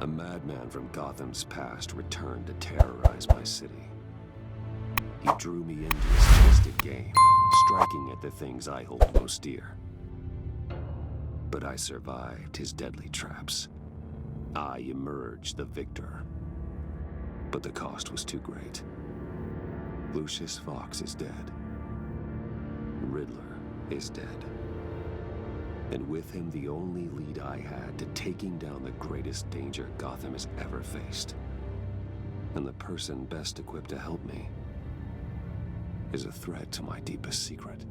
A madman from Gotham's past returned to terrorize my city. He drew me into his twisted game, striking at the things I hold most dear. But I survived his deadly traps. I emerged the victor. But the cost was too great. Lucius Fox is dead. Riddler is dead. And with him, the only lead I had to taking down the greatest danger Gotham has ever faced. And the person best equipped to help me is a threat to my deepest secret.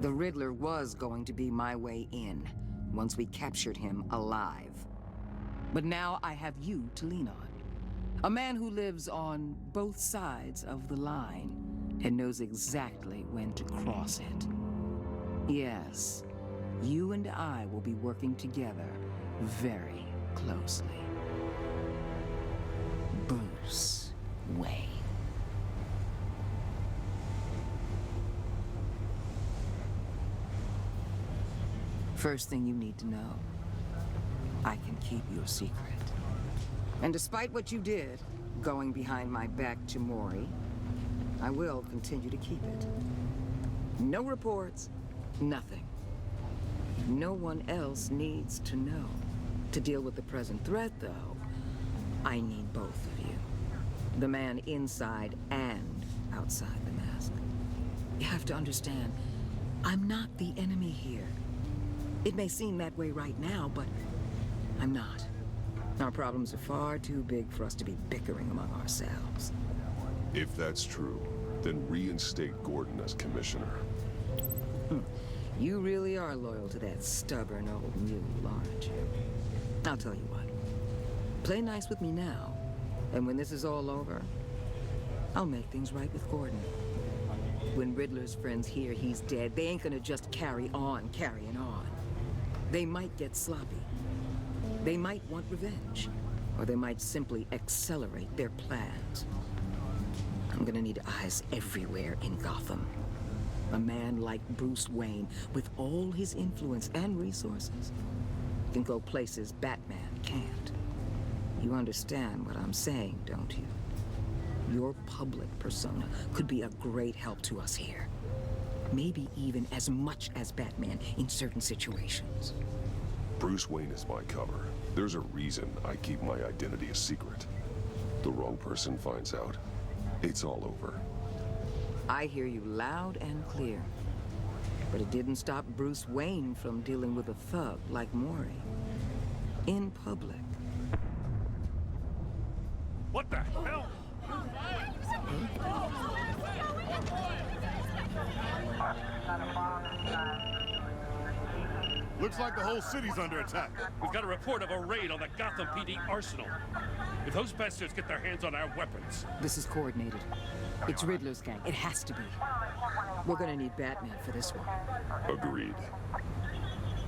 The Riddler was going to be my way in, once we captured him alive. But now I have you to lean on. A man who lives on both sides of the line and knows exactly when to cross it. Yes, you and I will be working together very closely. Bruce Wayne. First thing you need to know, I can keep your secret. And despite what you did, going behind my back to Mori, I will continue to keep it. No reports, nothing. No one else needs to know. To deal with the present threat, though, I need both of you. The man inside and outside the mask. You have to understand, I'm not the enemy here. It may seem that way right now, but I'm not. Our problems are far too big for us to be bickering among ourselves. If that's true, then reinstate Gordon as commissioner. You really are loyal to that stubborn old mule, aren't you? I'll tell you what. Play nice with me now, and when this is all over, I'll make things right with Gordon. When Riddler's friends hear he's dead, they ain't gonna just carry on carrying on. They might get sloppy. They might want revenge, or they might simply accelerate their plans. I'm gonna need eyes everywhere in Gotham. A man like Bruce Wayne, with all his influence and resources, can go places Batman can't. You understand what I'm saying, don't you? Your public persona could be a great help to us here. Maybe even as much as Batman in certain situations. Bruce Wayne is my cover. There's a reason I keep my identity a secret. The wrong person finds out, it's all over. I hear you loud and clear. But it didn't stop Bruce Wayne from dealing with a thug like Mori. In public. What the hell? Looks like the whole city's under attack. We've got a report of a raid on the Gotham PD arsenal. If those bastards get their hands on our weapons... This is coordinated. It's Riddler's gang. It has to be. We're gonna need Batman for this one. Agreed.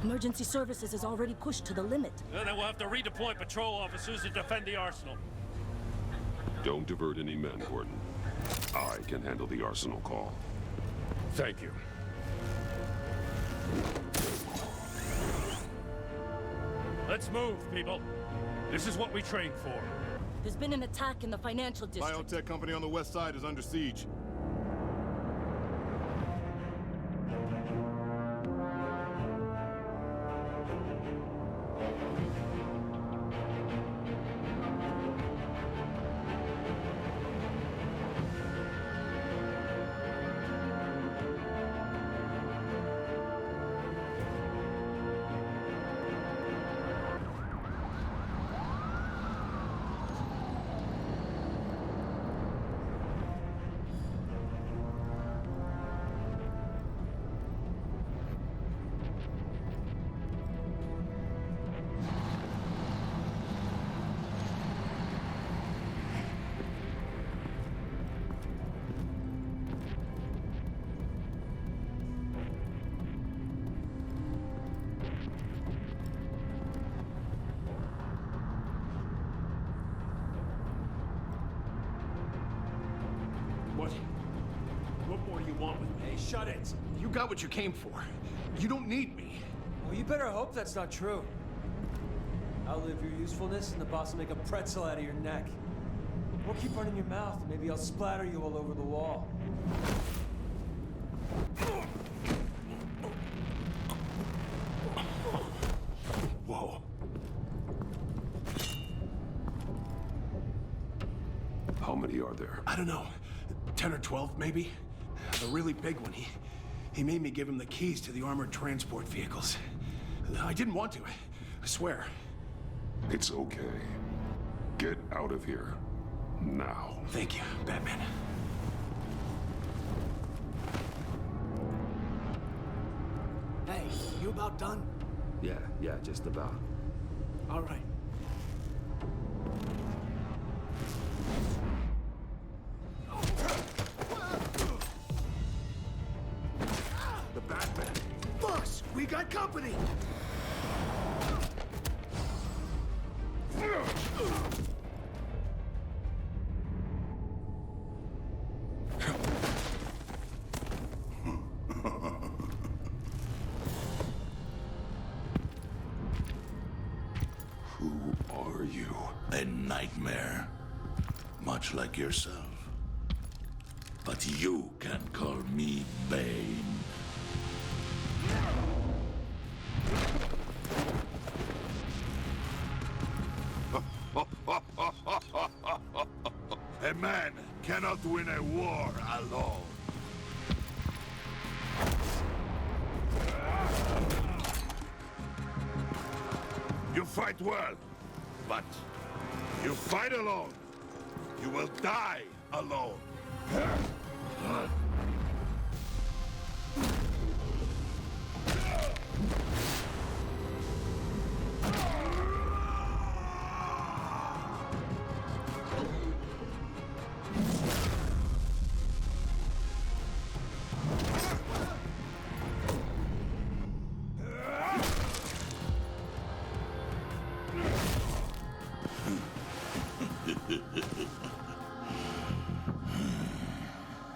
Emergency services is already pushed to the limit. Then we'll have to redeploy patrol officers to defend the arsenal. Don't divert any men, Gordon. I can handle the arsenal call. Thank you. Let's move, people. This is what we trained for. There's been an attack in the financial district. Biotech company on the west side is under siege. What more do you want with me? Hey, shut it. You got what you came for. You don't need me. Well, you better hope that's not true. Outlive your usefulness, and the boss will make a pretzel out of your neck. Or keep running your mouth, and maybe I'll splatter you all over the wall. Whoa. How many are there? I don't know. 10 or 12, maybe? The really big one, he made me give him the keys to the armored transport vehicles. I didn't want to, I swear. It's okay. Get out of here. Now. Thank you, Batman. Hey, you about done? Yeah, just about. All right. The Batman. Boss, we got company! Who are you? A nightmare, much like yourself. But you can call me Bane. A man cannot win a war alone. You fight well, but you fight alone. You will die alone.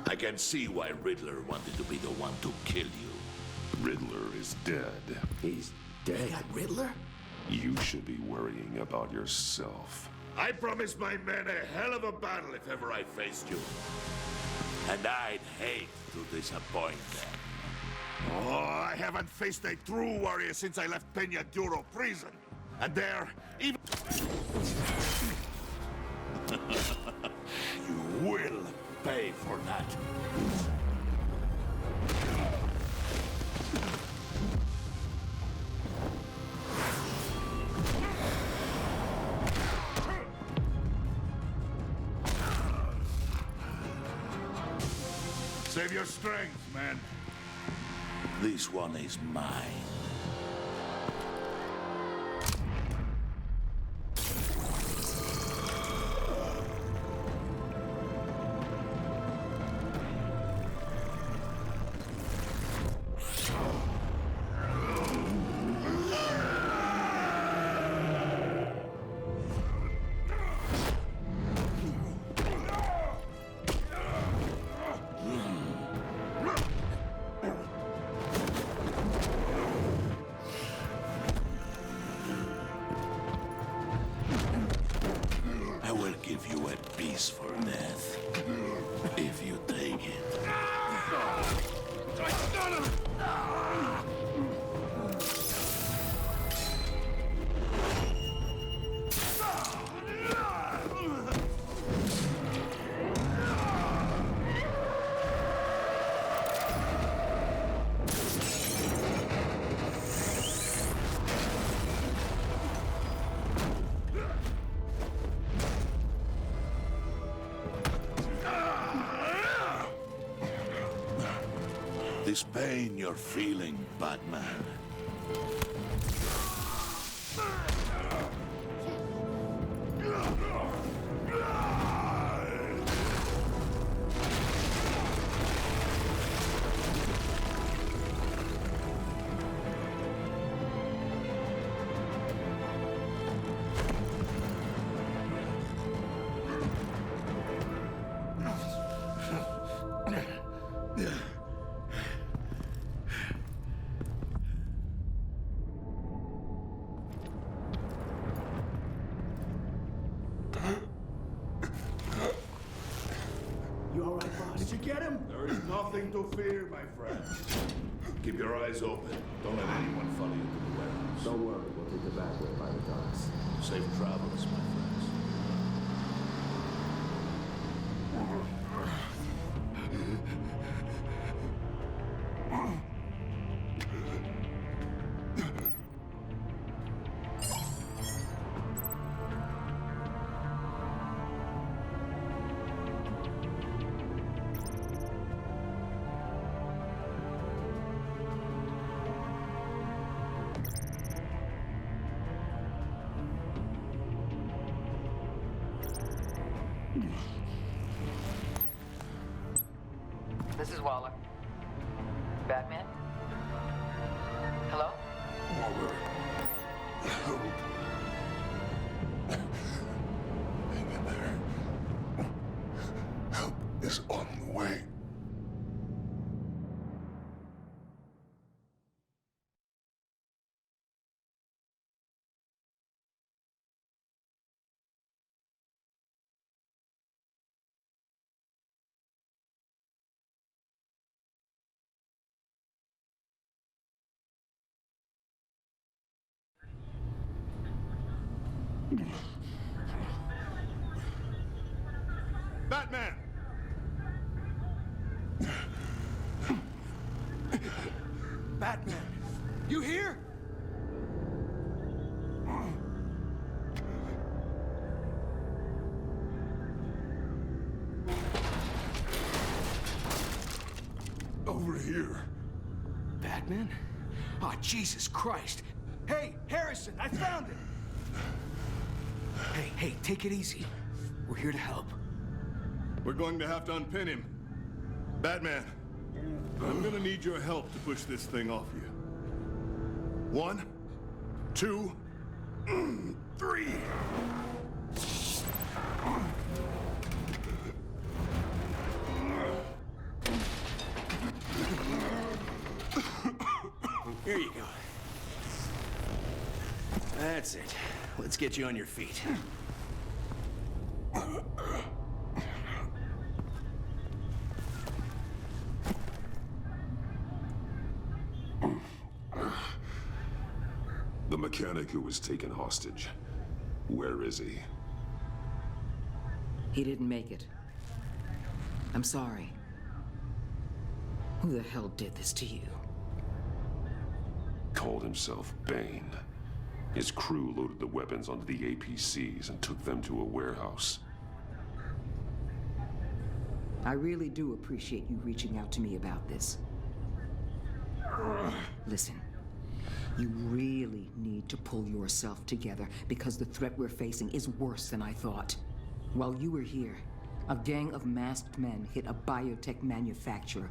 I can see why Riddler wanted to be the one to kill you. Riddler is dead. He's dead. That Riddler? You should be worrying about yourself. I promised my men a hell of a battle if ever I faced you. And I'd hate to disappoint them. Oh, I haven't faced a true warrior since I left Peña Duro prison. And there, even... You will pay for that. Save your strength, man. This one is mine. I will give you a peaceful death, if you take it. This pain you're feeling, Batman. There is nothing to fear, my friend. Keep your eyes open. Don't let anyone follow you to the warehouse. Don't worry, we'll take the back way by the docks. Safe travels, my friends. This is Waller. Batman? Hello? Waller. Help. Hang in there. Help is on the way. Batman! Batman, you here? Over here. Batman? Oh, Jesus Christ. Hey, Harrison, I found him. Hey, take it easy. We're here to help. We're going to have to unpin him. Batman, I'm gonna need your help to push this thing off you. 1, 2, 3. Here you go. That's it. Let's get you on your feet. The mechanic who was taken hostage. Where is he? He didn't make it. I'm sorry. Who the hell did this to you? Called himself Bane. His crew loaded the weapons onto the APCs and took them to a warehouse. I really do appreciate you reaching out to me about this. Listen, you really need to pull yourself together because the threat we're facing is worse than I thought. While you were here, a gang of masked men hit a biotech manufacturer.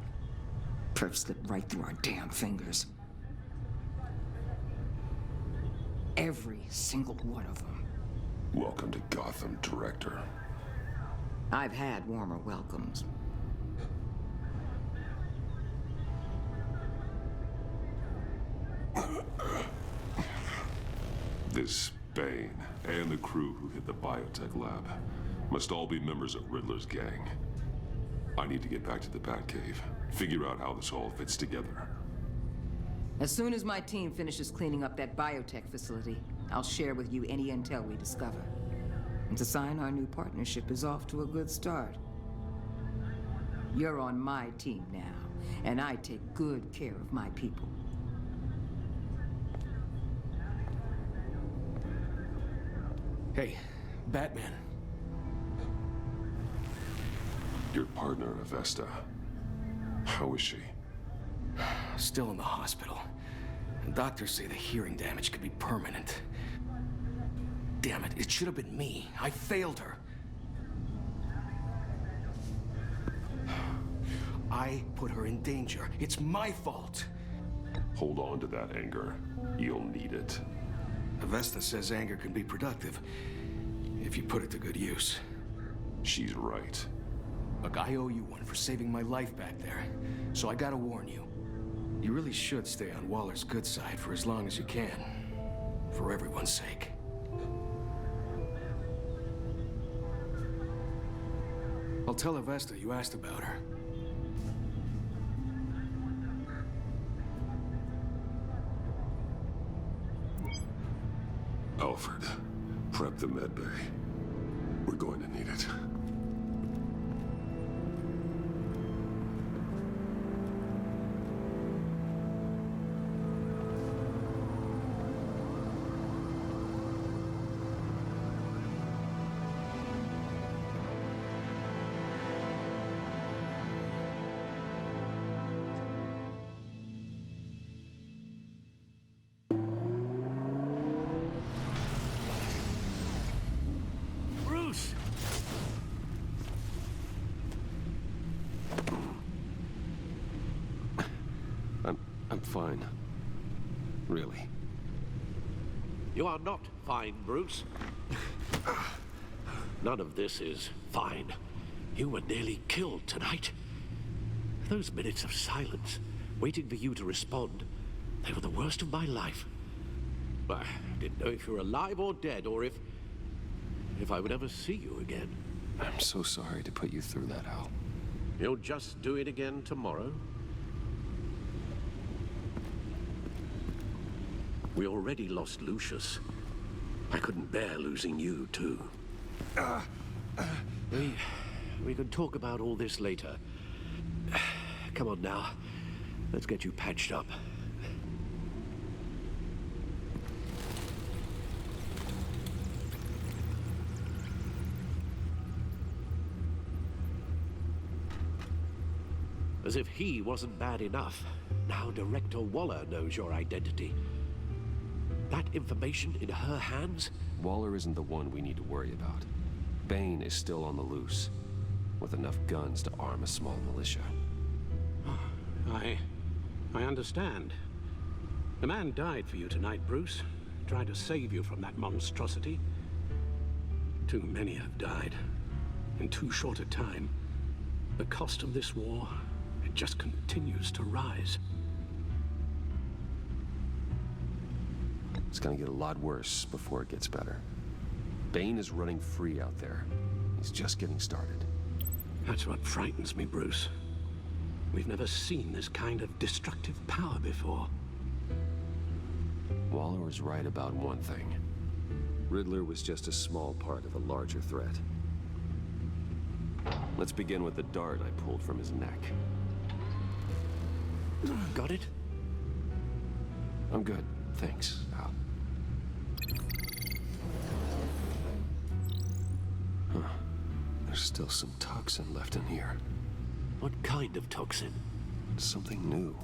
Perp slipped right through our damn fingers. Every single one of them. Welcome to Gotham, Director. I've had warmer welcomes. This Bane and the crew who hit the biotech lab must all be members of Riddler's gang. I need to get back to the Batcave, figure out how this all fits together. As soon as my team finishes cleaning up that biotech facility, I'll share with you any intel we discover. And to sign our new partnership is off to a good start. You're on my team now, and I take good care of my people. Hey, Batman. Your partner, Avesta. How is she? Still in the hospital. And doctors say the hearing damage could be permanent. Damn it, it should have been me. I failed her. I put her in danger. It's my fault. Hold on to that anger. You'll need it. Avesta says anger can be productive if you put it to good use. She's right. Look, I owe you one for saving my life back there, so I gotta warn you. You really should stay on Waller's good side for as long as you can, for everyone's sake. I'll tell Avesta you asked about her. Alfred, prep the med bay. We're going to need it. I'm fine. Really. You are not fine, Bruce. None of this is fine. You were nearly killed tonight. Those minutes of silence, waiting for you to respond, they were the worst of my life. I didn't know if you were alive or dead, or if I would ever see you again. I'm so sorry to put you through that, Al. You'll just do it again tomorrow? We already lost Lucius. I couldn't bear losing you, too. We can talk about all this later. Come on now. Let's get you patched up. As if he wasn't bad enough, now Director Waller knows your identity. That information in her hands? Waller isn't the one we need to worry about. Bane is still on the loose, with enough guns to arm a small militia. I understand. The man died for you tonight, Bruce. Tried to save you from that monstrosity. Too many have died. In too short a time. The cost of this war, it just continues to rise. It's gonna get a lot worse before it gets better. Bane is running free out there. He's just getting started. That's what frightens me, Bruce. We've never seen this kind of destructive power before. Waller was right about one thing. Riddler was just a small part of a larger threat. Let's begin with the dart I pulled from his neck. Got it? I'm good, thanks, Al. Huh. There's still some toxin left in here. What kind of toxin? Something new.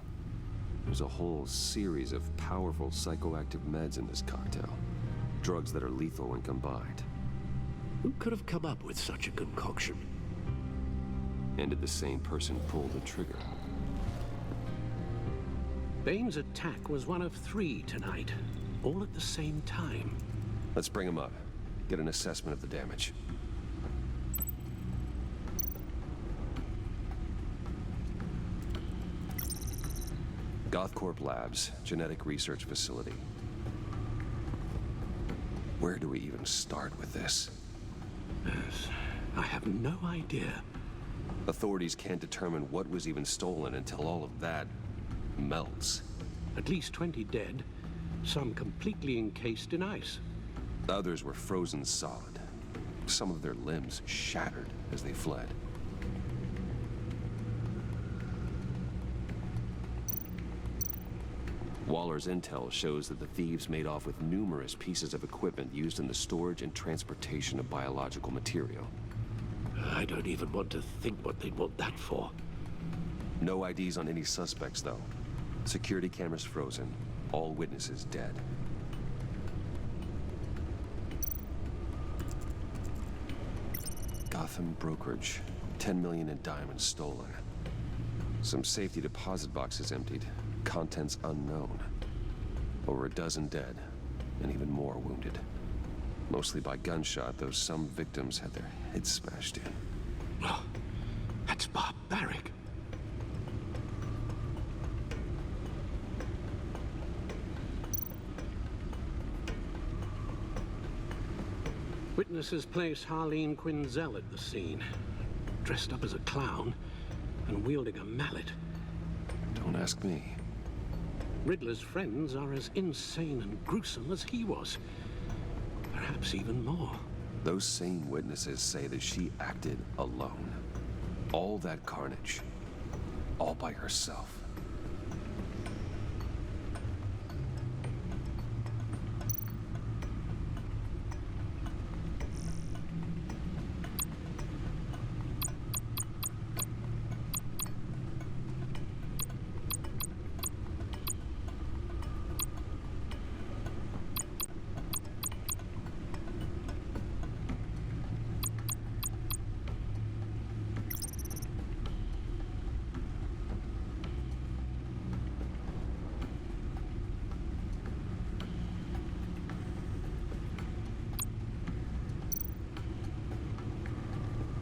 There's a whole series of powerful psychoactive meds in this cocktail. Drugs that are lethal when combined. Who could have come up with such a concoction? And did the same person pull the trigger? Bane's attack was one of 3 tonight, all at the same time. Let's bring him up. Get an assessment of the damage. Gothcorp Labs, genetic research facility. Where do we even start with this? Yes, I have no idea. Authorities can't determine what was even stolen until all of that melts. At least 20 dead, some completely encased in ice. Others were frozen solid. Some of their limbs shattered as they fled. Waller's intel shows that the thieves made off with numerous pieces of equipment used in the storage and transportation of biological material. I don't even want to think what they'd want that for. No IDs on any suspects, though. Security cameras frozen. All witnesses dead. Gotham brokerage. 10 million in diamonds stolen. Some safety deposit boxes emptied. Contents unknown. Over a dozen dead, and even more wounded. Mostly by gunshot, though some victims had their heads smashed in. Oh, that's barbaric. Witnesses place Harleen Quinzel at the scene, dressed up as a clown and wielding a mallet. Don't ask me. Riddler's friends are as insane and gruesome as he was. perhaps even more. Those same witnesses say that she acted alone. All that carnage, all by herself.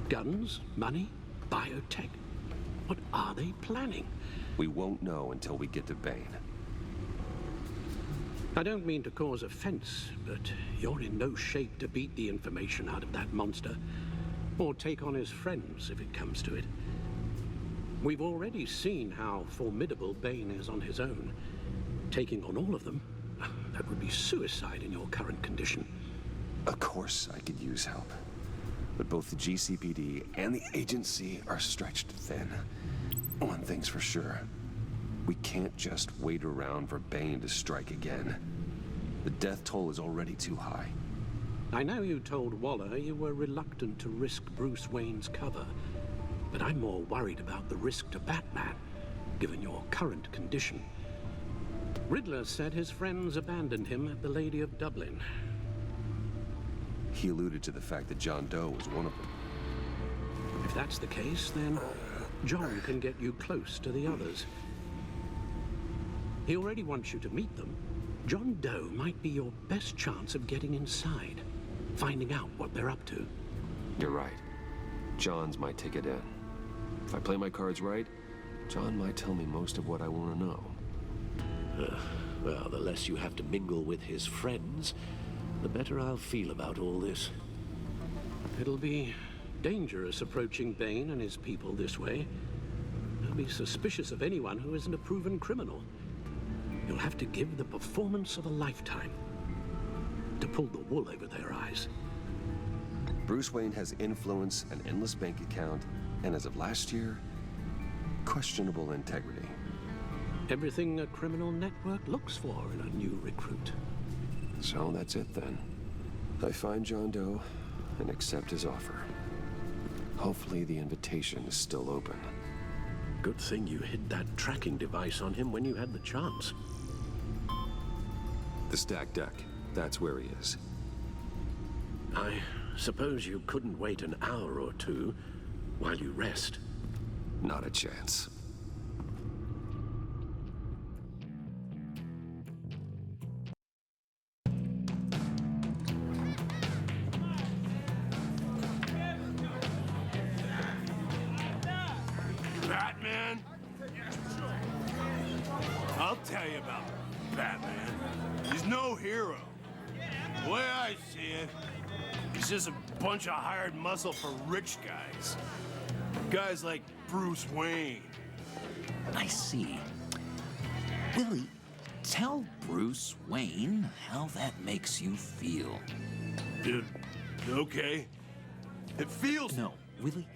Guns, money, biotech. What are they planning? We won't know until we get to Bane. I don't mean to cause offense, but you're in no shape to beat the information out of that monster, or take on his friends if it comes to it. We've already seen how formidable Bane is on his own. Taking on all of them, that would be suicide in your current condition. Of course I could use help. But both the GCPD and the agency are stretched thin. One thing's for sure. We can't just wait around for Bane to strike again. The death toll is already too high. I know you told Waller you were reluctant to risk Bruce Wayne's cover, but I'm more worried about the risk to Batman, given your current condition. Riddler said his friends abandoned him at the Lady of Dublin. He alluded to the fact that John Doe was one of them. If that's the case, then John can get you close to the others. He already wants you to meet them. John Doe might be your best chance of getting inside, finding out what they're up to. You're right. John's my ticket in. If I play my cards right, John might tell me most of what I want to know. Well, the less you have to mingle with his friends, the better I'll feel about all this. It'll be dangerous approaching Bane and his people this way. They'll be suspicious of anyone who isn't a proven criminal. You'll have to give the performance of a lifetime to pull the wool over their eyes. Bruce Wayne has influence, an endless bank account, and as of last year, questionable integrity. Everything a criminal network looks for in a new recruit. So that's it then. I find John Doe and accept his offer. Hopefully the invitation is still open. Good thing you hid that tracking device on him when you had the chance. The stacked deck, that's where he is. I suppose you couldn't wait an hour or two while you rest. Not a chance. Batman? I'll tell you about Batman. He's no hero. The way I see it, he's just a bunch of hired muscle for rich guys. Guys like Bruce Wayne. I see. Willie, tell Bruce Wayne how that makes you feel. Dude, okay. It feels... No, Willie,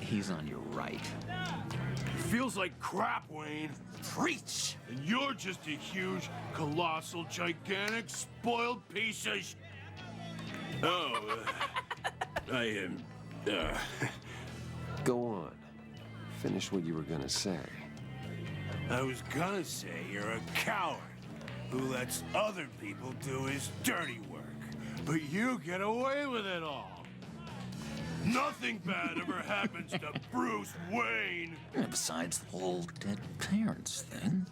he's on your right. It feels like crap, Wayne. Preach! And you're just a huge, colossal, gigantic, spoiled piece of sh... Oh, I am... Go on. Finish what you were gonna say. I was gonna say you're a coward who lets other people do his dirty work. But you get away with it all. Nothing bad ever happens to Bruce Wayne. And besides the whole dead parents thing.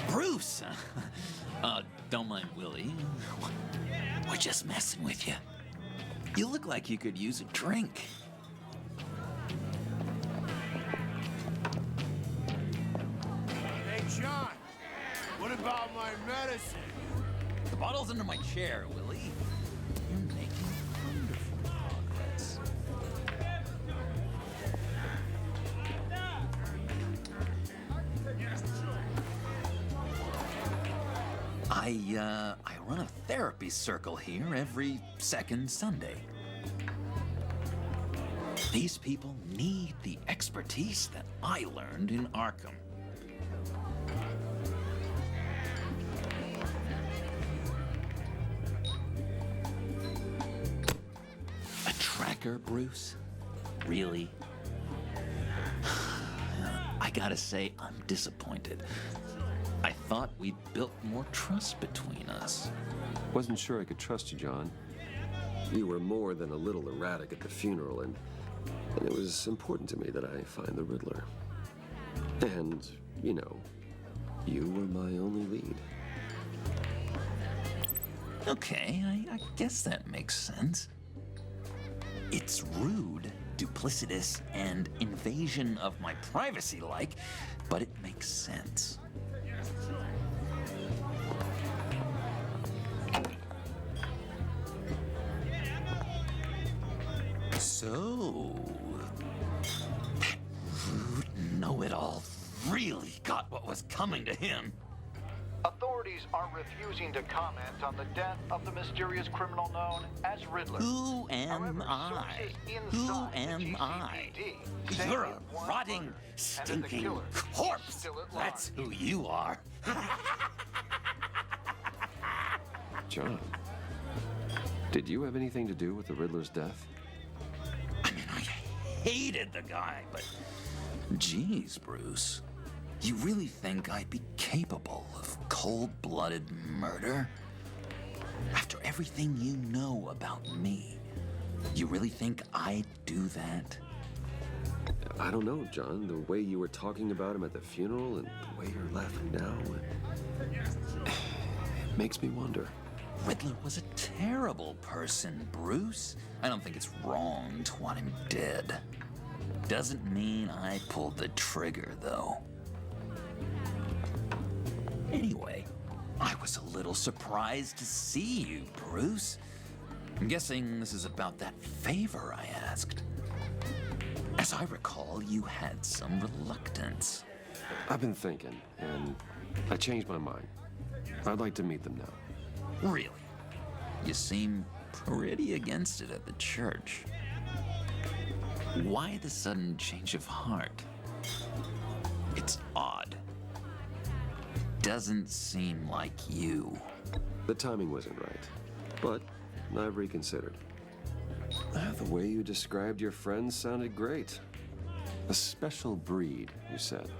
Bruce! Don't mind Willie. We're just messing with you. You look like you could use a drink. Hey, John, what about my medicine? The bottle's under my chair, Willie. You're making wonderful progress. I run a therapy circle here every second Sunday. These people need the expertise that I learned in Arkham. A tracker, Bruce? Really? I gotta say, I'm disappointed. I thought we'd built more trust between us. Wasn't sure I could trust you, John. You were more than a little erratic at the funeral, and it was important to me that I find the Riddler. And, you know, you were my only lead. Okay, I guess that makes sense. It's rude, duplicitous, and invasion of my privacy-like, but it makes sense. So, that rude know-it-all really got what was coming to him. Authorities are refusing to comment on the death of the mysterious criminal known as Riddler. Who am I? Who am I? You're a rotting, stinking corpse. That's who you are. John, did you have anything to do with the Riddler's death? I mean, I hated the guy, but geez, Bruce. You really think I'd be capable of cold-blooded murder? After everything you know about me, you really think I'd do that? I don't know, John. The way you were talking about him at the funeral and the way you're laughing now, it makes me wonder. Riddler was a terrible person, Bruce. I don't think it's wrong to want him dead. Doesn't mean I pulled the trigger, though. Anyway, I was a little surprised to see you, Bruce. I'm guessing this is about that favor I asked. As I recall, you had some reluctance. I've been thinking, and I changed my mind. I'd like to meet them now. Really? You seem pretty against it at the church. Why the sudden change of heart? It's odd. Doesn't seem like you. The timing wasn't right, but I've reconsidered. The way you described your friends sounded great. A special breed, you said.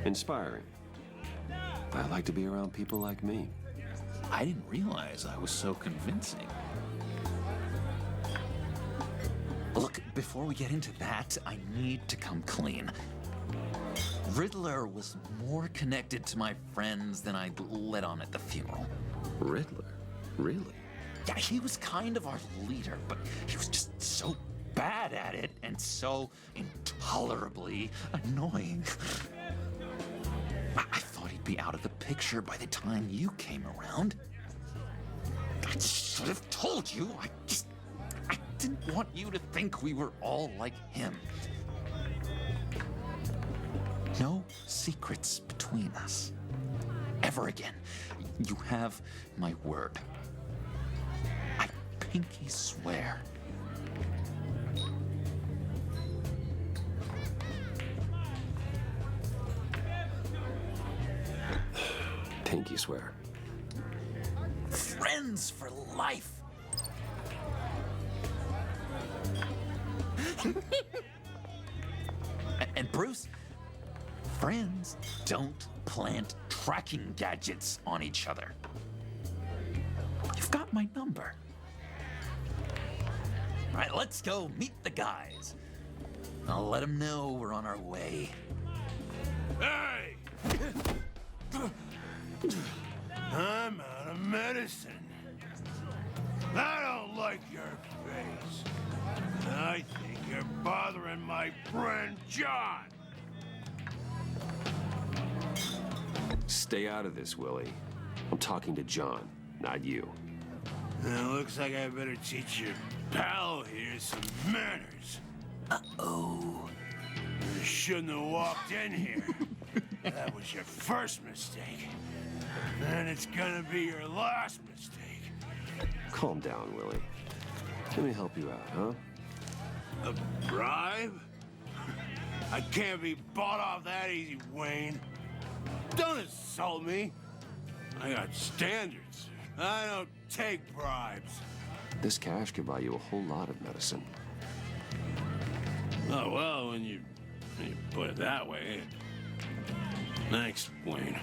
Inspiring. I like to be around people like me. I didn't realize I was so convincing. Look, before we get into that, I need to come clean. Riddler was more connected to my friends than I'd let on at the funeral. Riddler? Really? Yeah, he was kind of our leader, but he was just so bad at it and so intolerably annoying. I thought he'd be out of the picture by the time you came around. I should have told you. I didn't want you to think we were all like him. No secrets between us. Ever again. You have my word. I pinky swear. Pinky swear. Friends for life. And Bruce, friends don't plant tracking gadgets on each other. You've got my number. All right, let's go meet the guys. I'll let them know we're on our way. Hey! I'm out of medicine. I don't like your face. And I think you're bothering my friend John. Stay out of this, Willie. I'm talking to John, not you. It looks like I better teach your pal here some manners. Uh-oh. You shouldn't have walked in here. That was your first mistake. And it's gonna be your last mistake. Calm down, Willie. Let me help you out, huh? A bribe? I can't be bought off that easy, Wayne. Don't insult me. I got standards. I don't take bribes. This cash could buy you a whole lot of medicine. Oh, well, when you put it that way. Thanks, Wayne.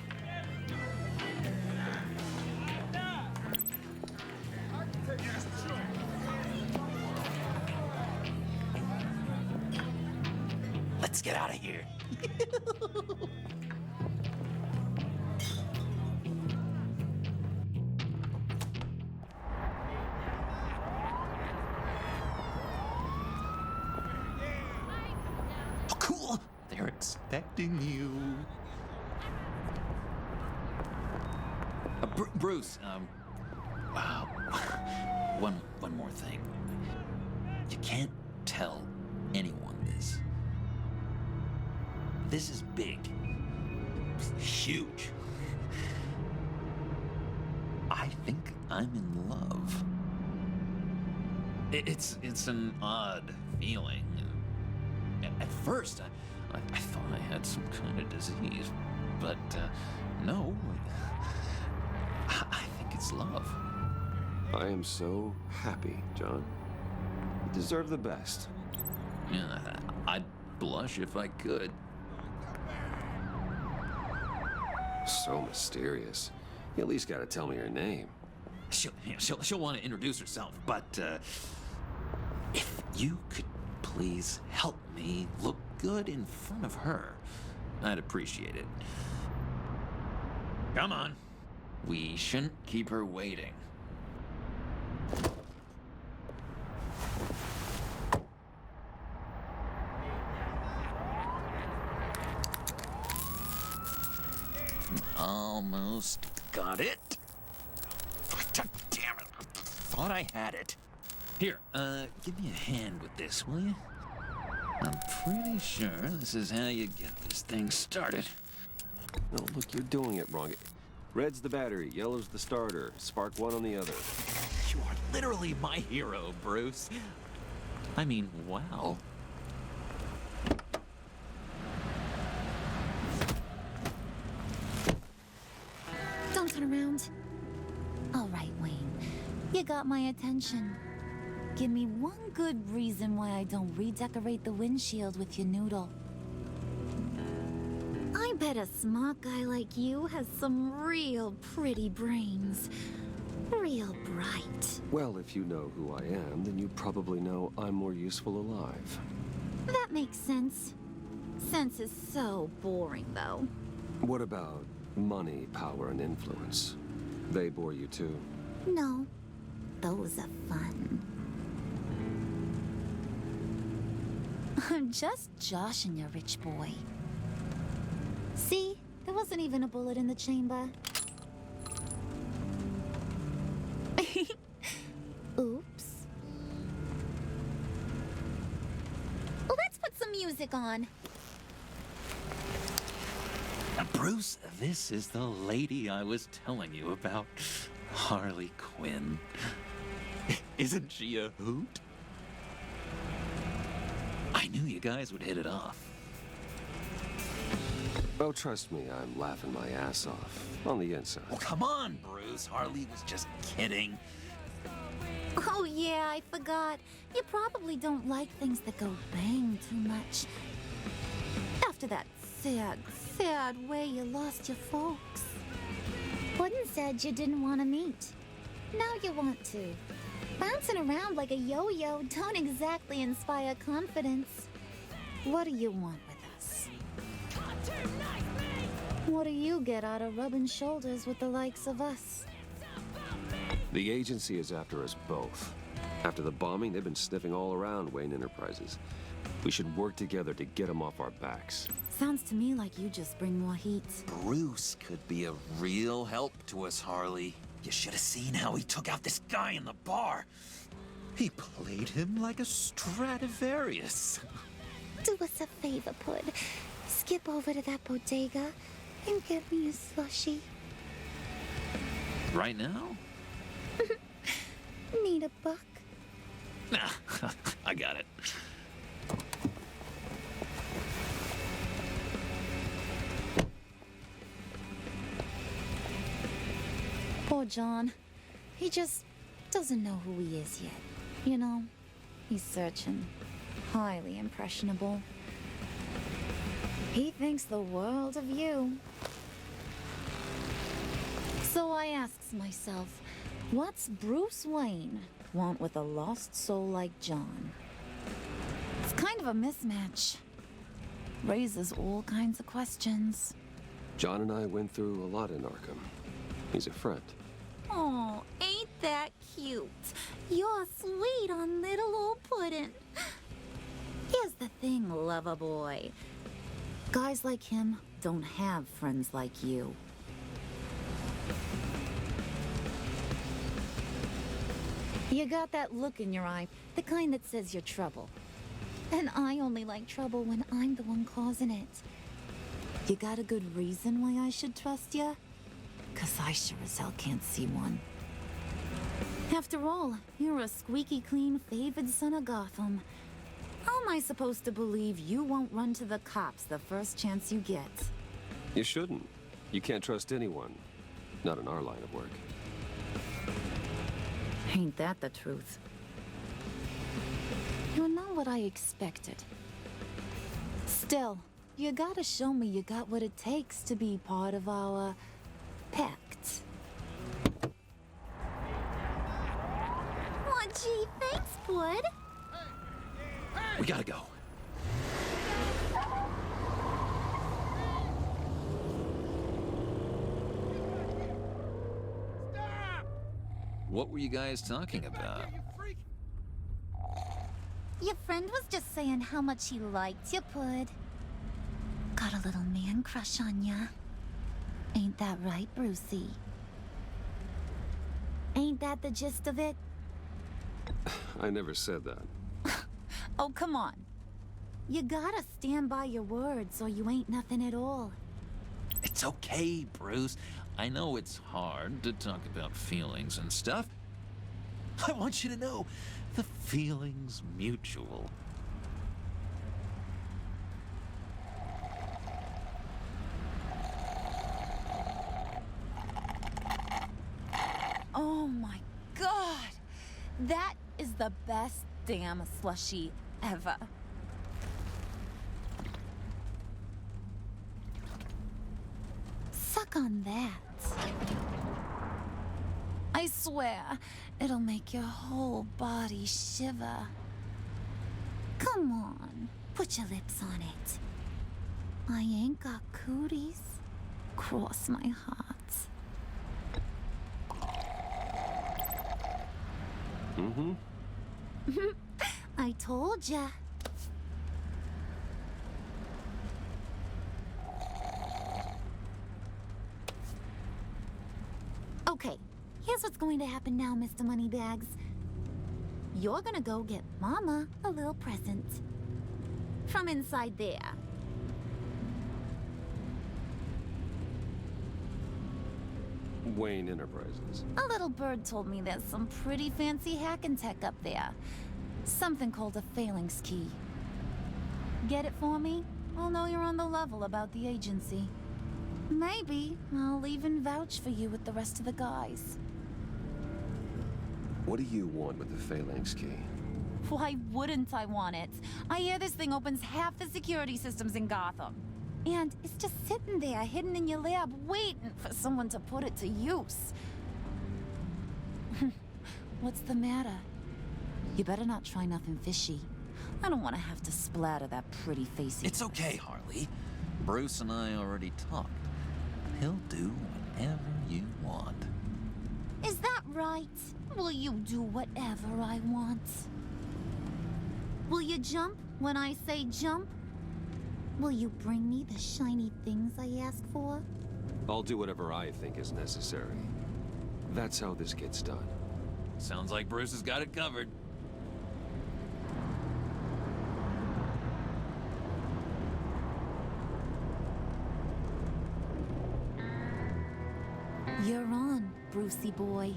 Let's get out of here. Oh, cool. They're expecting you. Bruce, wow. One more thing. You can't tell anyone this. This is big. Huge. I think I'm in love. It's an odd feeling. At first, I thought I had some kind of disease, but no. I think it's love. I am so happy, John. You deserve the best. Yeah, I'd blush if I could. So mysterious. You at least gotta tell me her name. She'll want to introduce herself, but if you could please help me look good in front of her, I'd appreciate it. Come on. We shouldn't keep her waiting. Almost got it. God damn it. I thought I had it. Here, give me a hand with this, will you? I'm pretty sure this is how you get this thing started. No, look, you're doing it wrong. Red's the battery, yellow's the starter. Spark one on the other. You are literally my hero, Bruce. I mean, wow. Don't turn around. All right, Wayne. You got my attention. Give me one good reason why I don't redecorate the windshield with your noodle. I bet a smart guy like you has some real pretty brains. Real bright. Well, if you know who I am, then you probably know I'm more useful alive. That makes sense. Sense is so boring, though. What about money, power, and influence? They bore you too? No. Those are fun. I'm just joshing you, rich boy. See? There wasn't even a bullet in the chamber. Oops. Let's put some music on. Bruce, this is the lady I was telling you about. Harley Quinn. Isn't she a hoot? I knew you guys would hit it off. Oh, trust me, I'm laughing my ass off. On the inside. Oh, come on, Bruce. Harley was just kidding. Oh, yeah, I forgot. You probably don't like things that go bang too much. After that sad way you lost your folks. Puddin' said you didn't want to meet. Now you want to. Bouncing around like a yo-yo don't exactly inspire confidence. What do you want with us? What do you get out of rubbing shoulders with the likes of us? The agency is after us both. After the bombing, they've been sniffing all around Wayne Enterprises. We should work together to get them off our backs. Sounds to me like you just bring more heat. Bruce could be a real help to us, Harley. You should have seen how he took out this guy in the bar. He played him like a Stradivarius. Do us a favor, Pud. Skip over to that bodega and get me a slushie. Right now? Need a buck? Nah, I got it. Poor John. He just doesn't know who he is yet. You know, he's searching. Highly impressionable. He thinks the world of you. So I asks myself, what's Bruce Wayne want with a lost soul like John? It's kind of a mismatch. Raises all kinds of questions. John and I went through a lot in Arkham. He's a friend. Oh, ain't that cute? You're sweet on little old puddin'. Here's the thing, lover boy. Guys like him don't have friends like you. You got that look in your eye, the kind that says you're trouble. And I only like trouble when I'm the one causing it. You got a good reason why I should trust you? 'Cause I sure as hell can't see one. After all, you're a squeaky clean favored son of Gotham. How am I supposed to believe you won't run to the cops the first chance you get? You shouldn't. You can't trust anyone. Not in our line of work. Ain't that the truth? You're not what I expected. Still, you gotta show me you got what it takes to be part of our pact. Oh, gee, thanks, bud. We gotta go. What were you guys talking about? Your friend was just saying how much he liked you, Pud. Got a little man crush on ya. Ain't that right, Brucey? Ain't that the gist of it? I never said that. Oh, come on. You gotta stand by your words or you ain't nothing at all. It's okay, Bruce. I know it's hard to talk about feelings and stuff. I want you to know, the feeling's mutual. Oh my God! That is the best damn slushie ever. Suck on that. I swear, it'll make your whole body shiver. Come on, put your lips on it. I ain't got cooties. Cross my heart. Mm-hmm. I told ya. Okay, here's what's going to happen now, Mr. Moneybags. You're gonna go get Mama a little present. From inside there. Wayne Enterprises. A little bird told me there's some pretty fancy hacking tech up there. Something called a phalanx key. Get it for me? I'll know you're on the level about the agency. Maybe I'll even vouch for you with the rest of the guys. What do you want with the phalanx key? Why wouldn't I want it? I hear this thing opens half the security systems in Gotham. And it's just sitting there, hidden in your lab, waiting for someone to put it to use. What's the matter? You better not try nothing fishy. I don't want to have to splatter that pretty face. It's okay, Harley. Bruce and I already talked. He'll do whatever you want. Is that right? Will you do whatever I want? Will you jump when I say jump? Will you bring me the shiny things I ask for? I'll do whatever I think is necessary. That's how this gets done. Sounds like Bruce has got it covered. You're on. on, Brucey boy.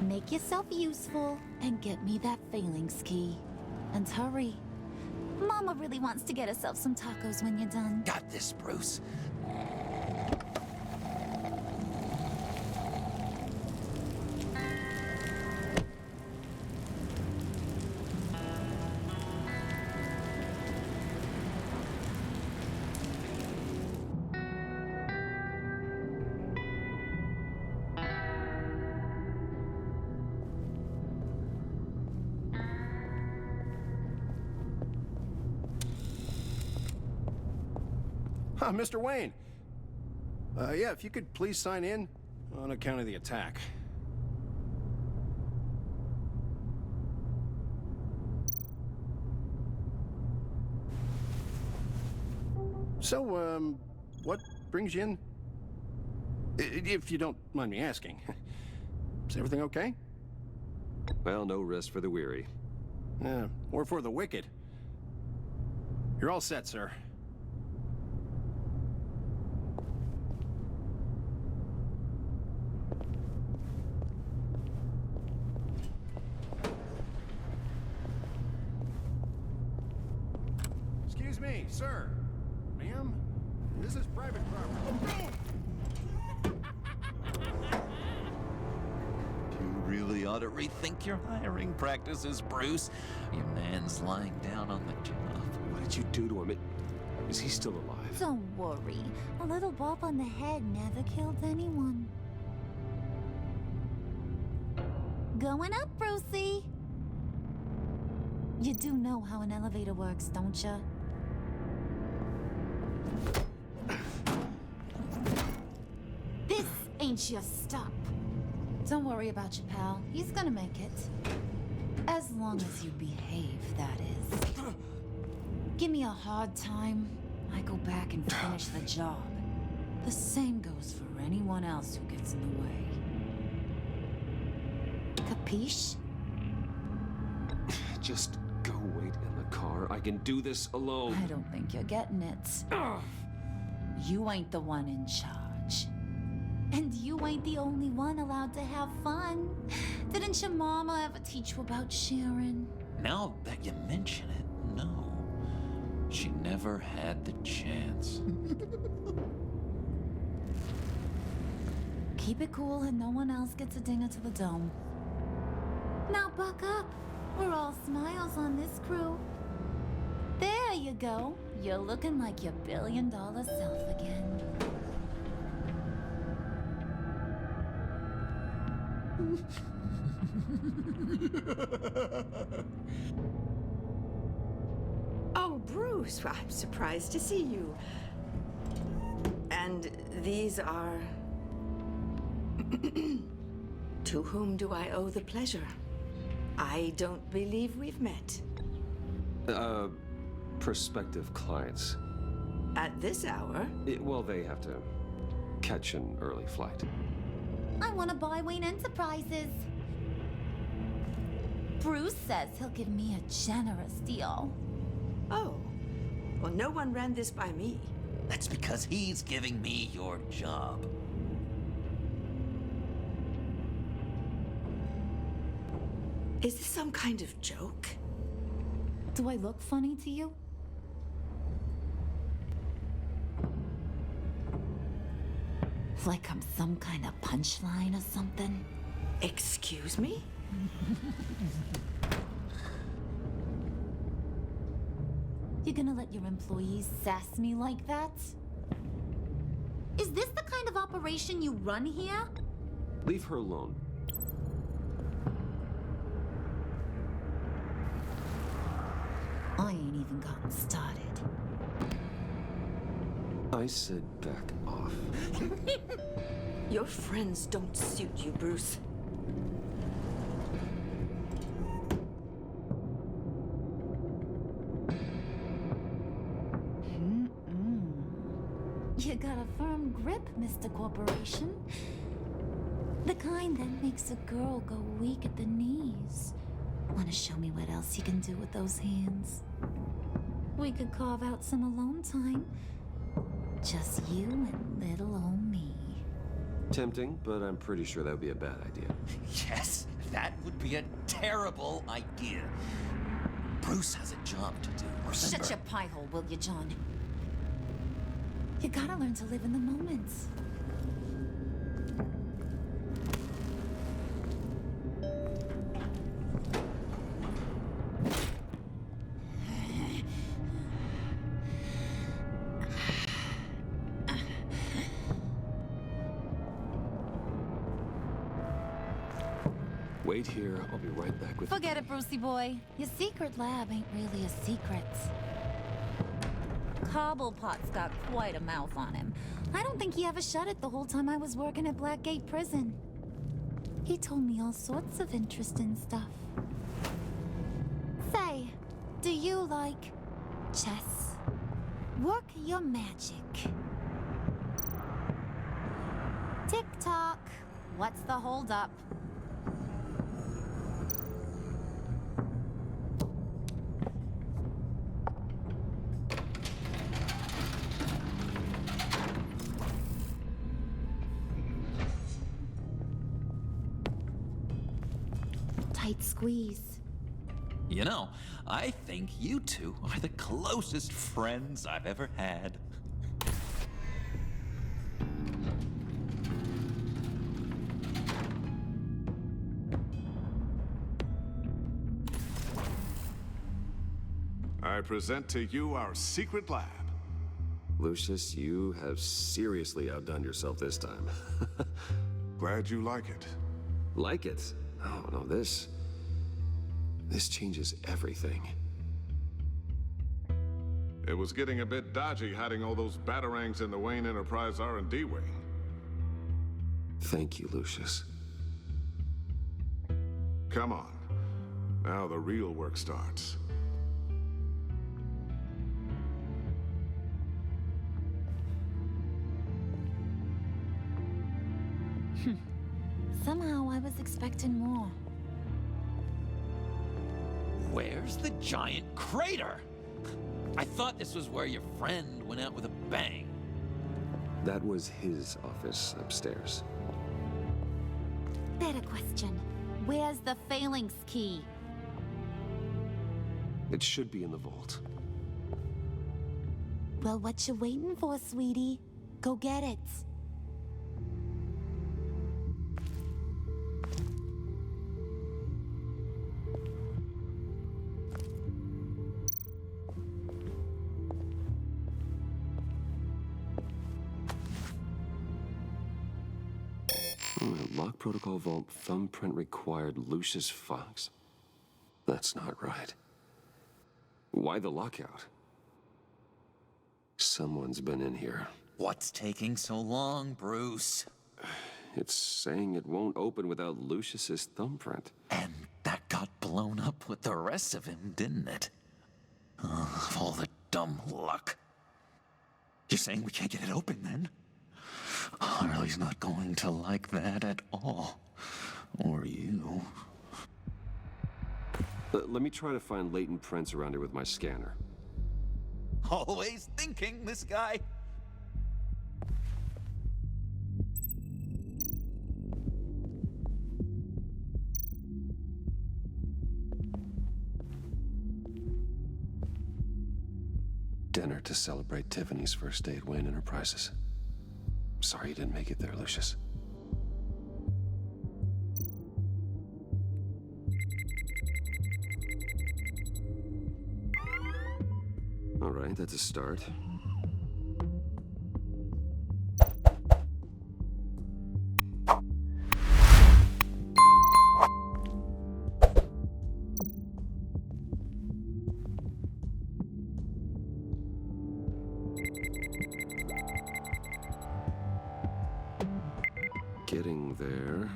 Make yourself useful and get me that phalanx key. And hurry. Mama really wants to get herself some tacos when you're done. Got this, Bruce. Mr. Wayne. Yeah, if you could please sign in on account of the attack. So, what brings you in? If you don't mind me asking. Is everything okay? Well, no rest for the weary. Or for the wicked. You're all set, sir. Excuse me, sir. Ma'am, this is private property. You really ought to rethink your hiring practices, Bruce. Your man's lying down on the job. What did you do to him? Is he still alive? Don't worry. A little bump on the head never killed anyone. Going up, Brucey. You do know how an elevator works, don't you? This ain't your stop. Don't worry about your pal. He's gonna make it. As long as you behave, that is. Give me a hard time, I go back and finish the job. The same goes for anyone else who gets in the way. Capiche? Just go wait in the car. I can do this alone. I don't think you're getting it. You ain't the one in charge. And you ain't the only one allowed to have fun. Didn't your mama ever teach you about sharing? Now that you mention it, no. She never had the chance. Keep it cool and no one else gets a dinger to the dome. Now buck up. We're all smiles on this crew. There you go. You're looking like your billion-dollar self again. Oh, Bruce, well, I'm surprised to see you. And these are... To whom do I owe the pleasure? I don't believe we've met. Prospective clients. At this hour? Well, they have to catch an early flight. I want to buy Wayne Enterprises. Bruce says he'll give me a generous deal. Oh. Well, no one ran this by me. That's because he's giving me your job. Is this some kind of joke? Do I look funny to you? Like I'm some kind of punchline or something? Excuse me? You gonna let your employees sass me like that? Is this the kind of operation you run here? Leave her alone. I ain't even gotten started. I said back off. Your friends don't suit you, Bruce. You got a firm grip, Mr. Corporation. The kind that makes a girl go weak at the knees. Wanna show me what else you can do with those hands? We could carve out some alone time. Just you and little old me. Tempting, but I'm pretty sure that would be a bad idea. Yes, that would be a terrible idea. Bruce has a job to do, remember? Shut your pie hole, will you, John? You gotta learn to live in the moment. Wait here, I'll be right back with... Forget it, Brucey boy. Your secret lab ain't really a secret. Cobblepot's got quite a mouth on him. I don't think he ever shut it the whole time I was working at Blackgate Prison. He told me all sorts of interesting stuff. Say, do you like chess? Work your magic. Tick-tock. What's the holdup? Tight squeeze. You know, I think you two are the closest friends I've ever had. I present to you our secret lab. Lucius, you have seriously outdone yourself this time. Glad you like it. Like it? Oh, no, this changes everything. It was getting a bit dodgy hiding all those batarangs in the Wayne Enterprise R&D wing. Thank you, Lucius. Come on. Now the real work starts. Somehow I was expecting more. Where's the giant crater? I thought this was where your friend went out with a bang. That was his office upstairs. Better question. Where's the phalanx key? It should be in the vault. Well, what you waiting for, sweetie? Go get it. Lock protocol vault thumbprint required Lucius Fox. That's not right. Why the lockout? Someone's been in here. What's taking so long, Bruce? It's saying it won't open without Lucius's thumbprint. And that got blown up with the rest of him, didn't it? All the dumb luck. You're saying we can't get it open, then? Harley's not going to like that at all. Or you. Let me try to find latent prints around here with my scanner. Always thinking, this guy. Dinner to celebrate Tiffany's first day at Wayne Enterprises. Sorry you didn't make it there, Lucius. All right, that's a start. Getting there.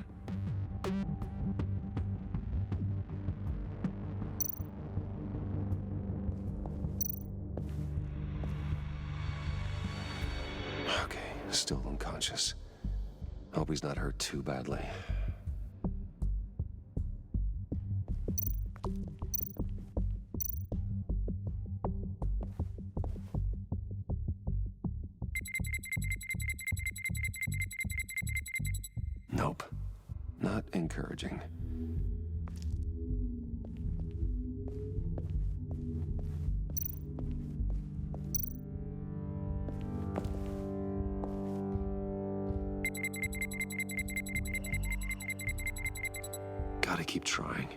Okay, still unconscious. Hope he's not hurt too badly. not encouraging. Gotta keep trying.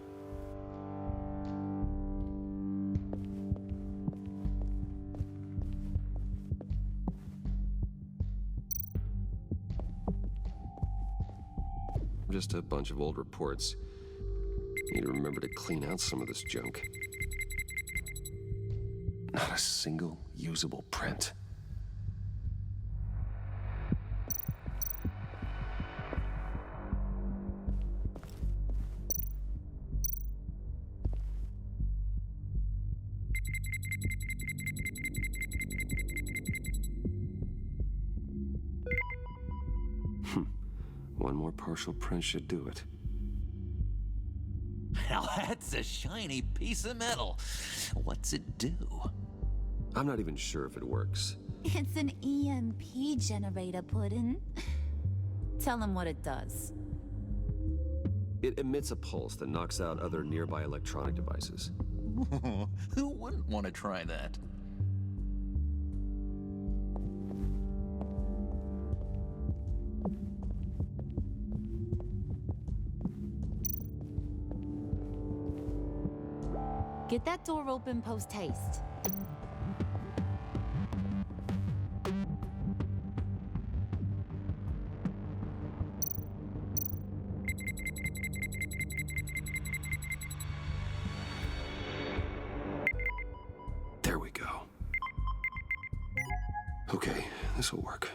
Just a bunch of old reports. Need to remember to clean out some of this junk. Not a single usable print. One more partial print should do it. Now that's a shiny piece of metal. What's it do? I'm not even sure if it works. It's an EMP generator, Puddin'. Tell him what it does. It emits a pulse that knocks out other nearby electronic devices. Who wouldn't want to try that? Get that door open post-haste. There we go. Okay, this'll work.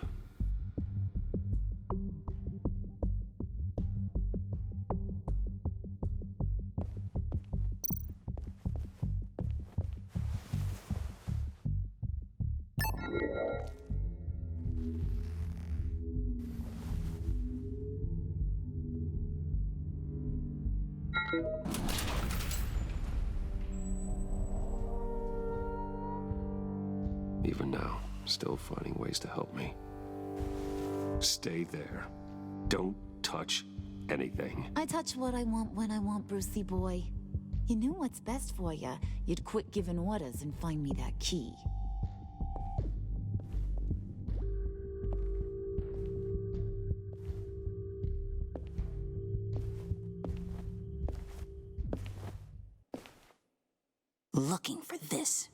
Even now, still finding ways to help me. Stay there. Don't touch anything. I touch what I want when I want, Brucey boy. You knew what's best for you. You'd quit giving orders and find me that key. Looking for this.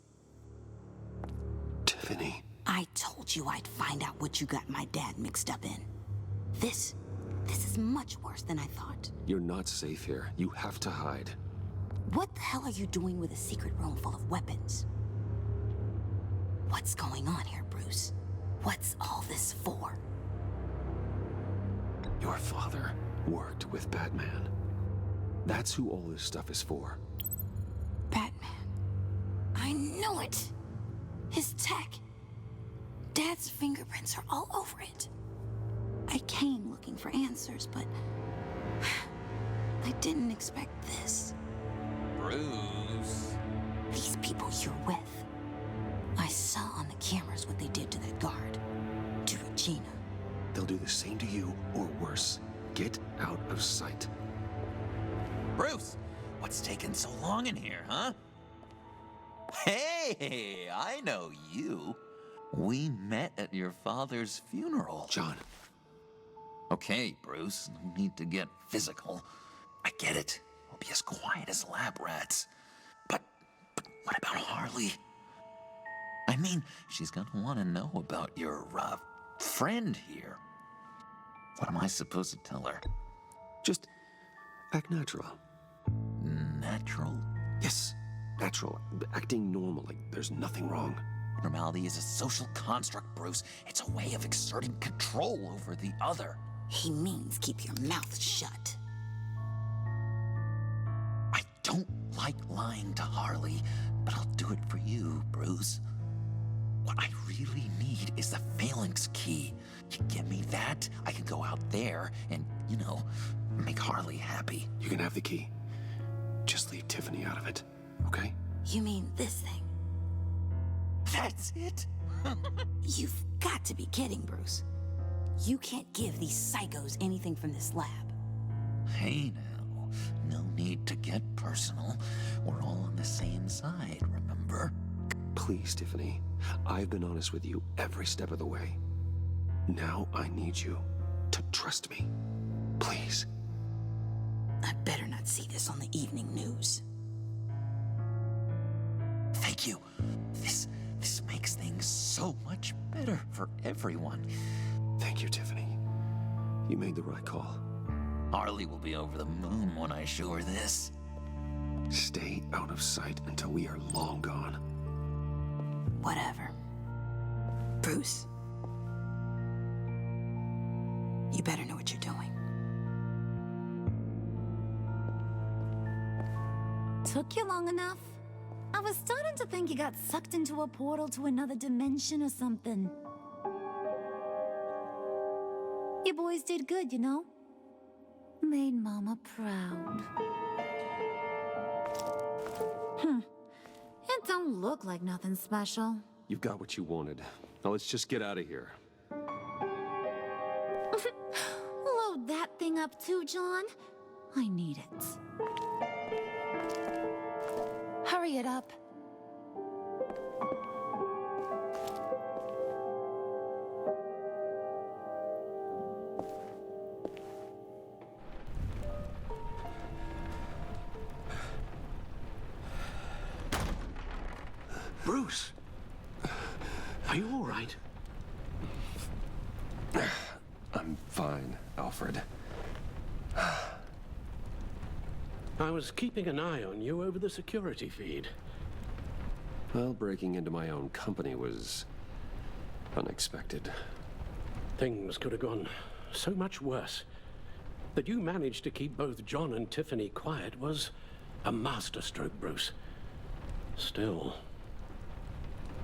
Tiffany. I told you I'd find out what you got my dad mixed up in. This is much worse than I thought. You're not safe here. You have to hide. What the hell are you doing with a secret room full of weapons? What's going on here, Bruce? What's all this for? Your father worked with Batman. That's who all this stuff is for. Batman. I knew it! His tech. Dad's fingerprints are all over it. I came looking for answers, but I didn't expect this. Bruce. These people you're with. I saw on the cameras what they did to that guard. To Regina. They'll do the same to you, or worse. Get out of sight. Bruce, what's taking so long in here, huh? Hey, I know you. We met at your father's funeral. John. Okay, Bruce, no need to get physical. I get it. We'll be as quiet as lab rats. But what about Harley? I mean, she's gonna want to know about your, friend here. What am I supposed to tell her? Just act natural. Natural? Yes, natural. Acting normal, like there's nothing wrong. Normality is a social construct, Bruce. It's a way of exerting control over the other. He means keep your mouth shut. I don't like lying to Harley, but I'll do it for you, Bruce. What I really need is the phalanx key. You give me that, I can go out there and, make Harley happy. You can have the key. Just leave Tiffany out of it, okay? You mean this thing? That's it? You've got to be kidding, Bruce. You can't give these psychos anything from this lab. Hey now, no need to get personal. We're all on the same side, remember? Please, Tiffany. I've been honest with you every step of the way. Now I need you to trust me. Please. I better not see this on the evening news. Thank you. This makes things so much better for everyone. Thank you, Tiffany. You made the right call. Harley will be over the moon when I show her this. Stay out of sight until we are long gone. Whatever. Bruce. You better know what you're doing. Took you long enough? I was starting to think you got sucked into a portal to another dimension or something. You boys did good, you know? Made Mama proud. It don't look like nothing special. You've got what you wanted. Now let's just get out of here. Load that thing up too, John. I need it. Hurry it up. Bruce! Are you all right? I'm fine, Alfred. I was keeping an eye on you over the security feed. Well, breaking into my own company was unexpected. Things could have gone so much worse. That you managed to keep both John and Tiffany quiet was a masterstroke, Bruce. Still,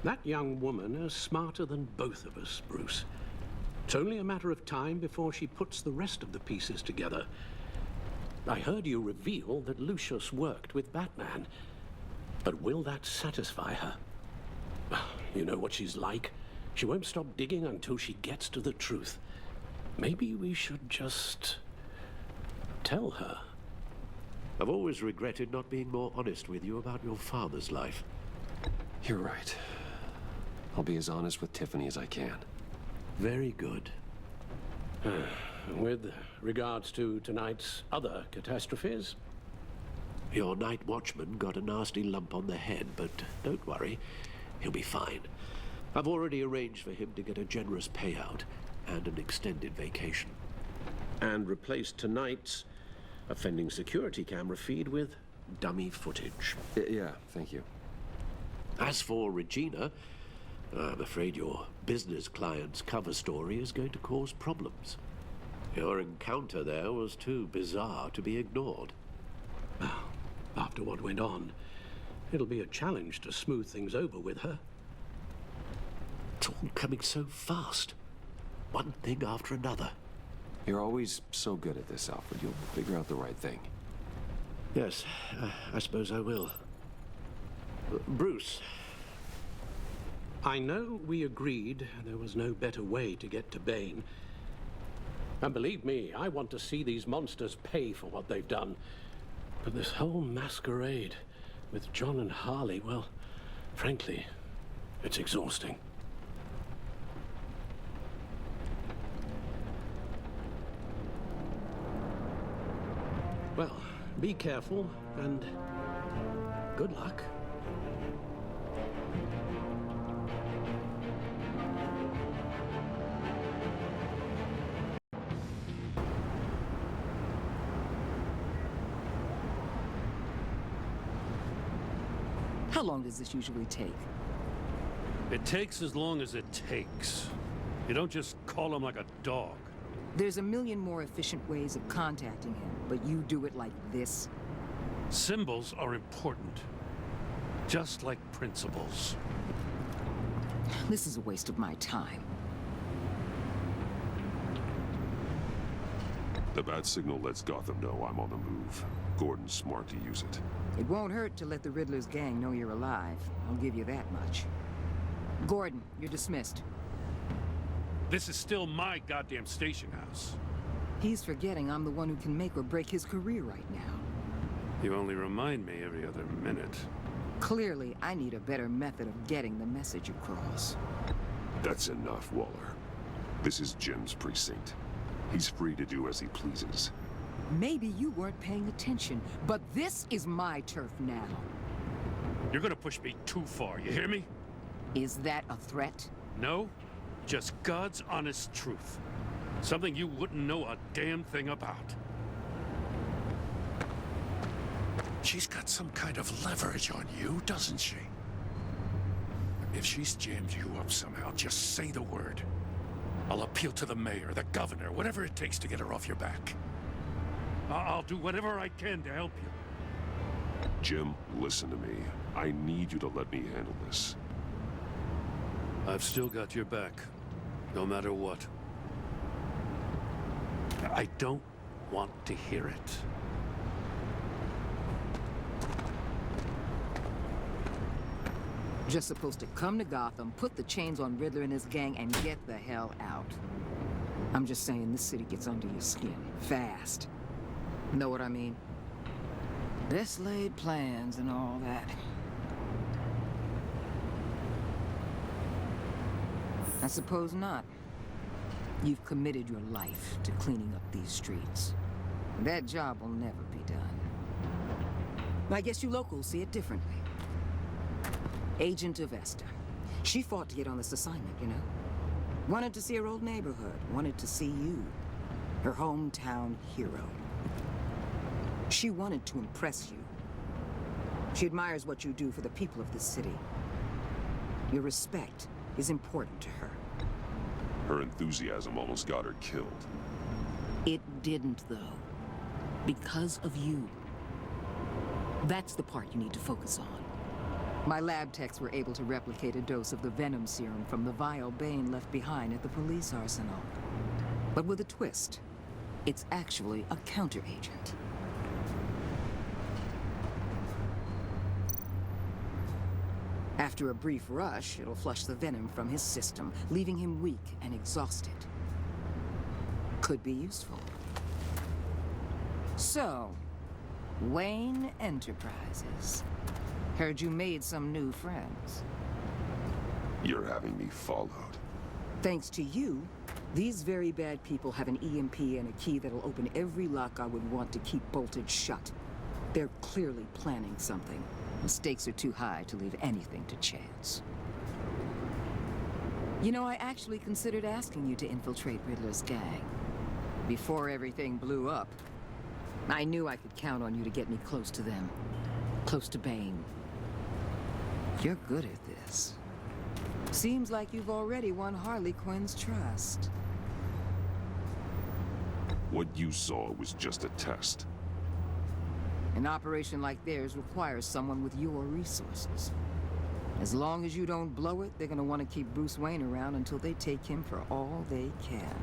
that young woman is smarter than both of us, Bruce. It's only a matter of time before she puts the rest of the pieces together. I heard you reveal that Lucius worked with Batman. But will that satisfy her? You know what she's like. She won't stop digging until she gets to the truth. Maybe we should just tell her. I've always regretted not being more honest with you about your father's life. You're right. I'll be as honest with Tiffany as I can. Very good. With regards to tonight's other catastrophes? Your night watchman got a nasty lump on the head, but don't worry, he'll be fine. I've already arranged for him to get a generous payout and an extended vacation. And replaced tonight's offending security camera feed with dummy footage. Yeah, thank you. As for Regina, I'm afraid your business client's cover story is going to cause problems. Your encounter there was too bizarre to be ignored. Well, after what went on, it'll be a challenge to smooth things over with her. It's all coming so fast. One thing after another. You're always so good at this, Alfred. You'll figure out the right thing. Yes, I suppose I will. Bruce, I know we agreed there was no better way to get to Bane. And believe me, I want to see these monsters pay for what they've done. But this whole masquerade with John and Harley, well, frankly, it's exhausting. Well, be careful and good luck. How long does this usually take? It takes as long as it takes. You don't just call him like a dog. There's a million more efficient ways of contacting him, but you do it like this? Symbols are important. Just like principles. This is a waste of my time. The bat signal lets Gotham know I'm on the move. Gordon's smart to use it. It won't hurt to let the Riddler's gang know you're alive. I'll give you that much. Gordon, you're dismissed. This is still my goddamn station house. He's forgetting I'm the one who can make or break his career right now. You only remind me every other minute. Clearly, I need a better method of getting the message across. That's enough, Waller. This is Jim's precinct. He's free to do as he pleases. Maybe you weren't paying attention, but this is my turf now. You're gonna push me too far, you hear me? Is that a threat? No, just God's honest truth. Something you wouldn't know a damn thing about. She's got some kind of leverage on you, doesn't she? If she's jammed you up somehow, just say the word. I'll appeal to the mayor, the governor, whatever it takes to get her off your back. I'll do whatever I can to help you. Jim, listen to me. I need you to let me handle this. I've still got your back, no matter what. I don't want to hear it. Just supposed to come to Gotham, put the chains on Riddler and his gang, and get the hell out. I'm just saying, this city gets under your skin. Fast. Know what I mean? Best laid plans and all that. I suppose not. You've committed your life to cleaning up these streets. That job will never be done. I guess you locals see it differently. Agent of Esta. She fought to get on this assignment, you know? Wanted to see her old neighborhood. Wanted to see you. Her hometown hero. She wanted to impress you. She admires what you do for the people of this city. Your respect is important to her. Her enthusiasm almost got her killed. It didn't, though. Because of you. That's the part you need to focus on. My lab techs were able to replicate a dose of the venom serum from the vial Bane left behind at the police arsenal. But with a twist. It's actually a counter-agent. After a brief rush, it'll flush the venom from his system, leaving him weak and exhausted. Could be useful. So, Wayne Enterprises. Heard you made some new friends. You're having me followed. Thanks to you, these very bad people have an EMP and a key that'll open every lock I would want to keep bolted shut. They're clearly planning something. The stakes are too high to leave anything to chance. You know, I actually considered asking you to infiltrate Riddler's gang. Before everything blew up, I knew I could count on you to get me close to them. Close to Bane. You're good at this. Seems like you've already won Harley Quinn's trust. What you saw was just a test. An operation like theirs requires someone with your resources. As long as you don't blow it, they're gonna want to keep Bruce Wayne around until they take him for all they can.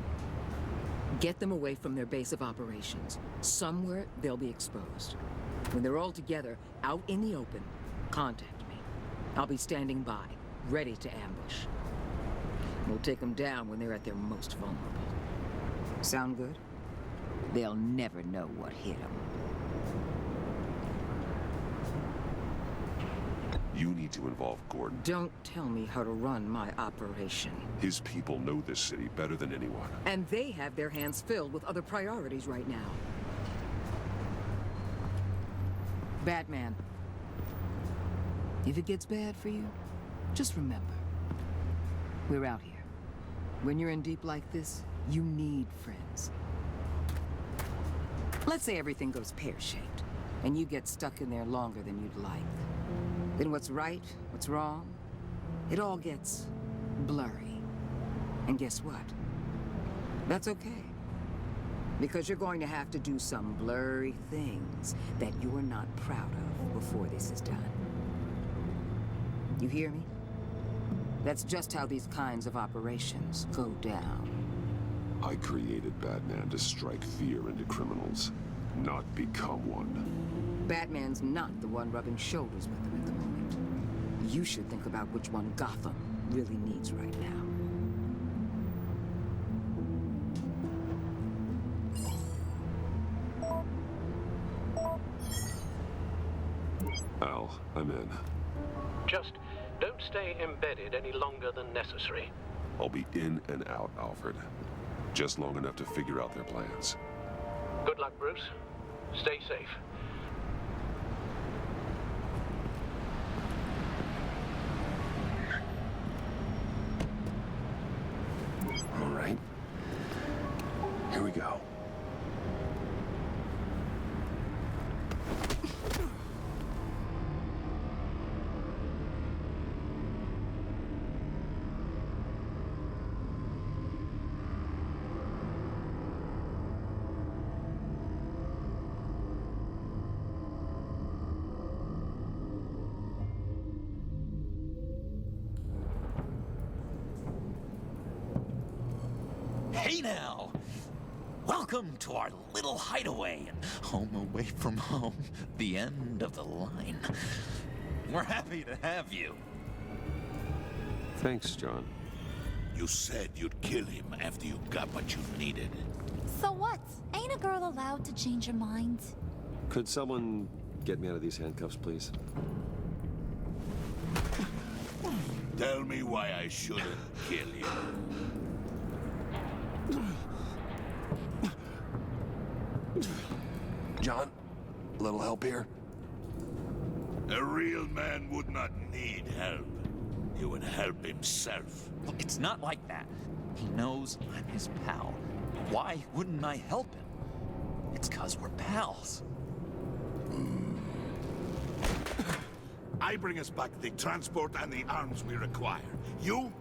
Get them away from their base of operations. Somewhere they'll be exposed. When they're all together, out in the open, contact me. I'll be standing by, ready to ambush. We'll take them down when they're at their most vulnerable. Sound good? They'll never know what hit them. You need to involve Gordon. Don't tell me how to run my operation. His people know this city better than anyone. And they have their hands filled with other priorities right now. Batman. If it gets bad for you, just remember. We're out here. When you're in deep like this, you need friends. Let's say everything goes pear-shaped, and you get stuck in there longer than you'd like. Then what's right, what's wrong, it all gets blurry. And guess what? That's okay. Because you're going to have to do some blurry things that you're not proud of before this is done. You hear me? That's just how these kinds of operations go down. I created Batman to strike fear into criminals, not become one. Batman's not the one rubbing shoulders with them at the moment. You should think about which one Gotham really needs right now. Al, I'm in. Just don't stay embedded any longer than necessary. I'll be in and out, Alfred. Just long enough to figure out their plans. Good luck, Bruce. Stay safe. All right. Here we go. Hey now! Welcome to our little hideaway and home away from home, the end of the line. We're happy to have you. Thanks, John. You said you'd kill him after you got what you needed. So what? Ain't a girl allowed to change her mind? Could someone get me out of these handcuffs, please? Tell me why I shouldn't kill you. John, a little help here? A real man would not need help. He would help himself. Look, it's not like that. He knows I'm his pal. Why wouldn't I help him? It's 'cause we're pals. I bring us back the transport and the arms we require. You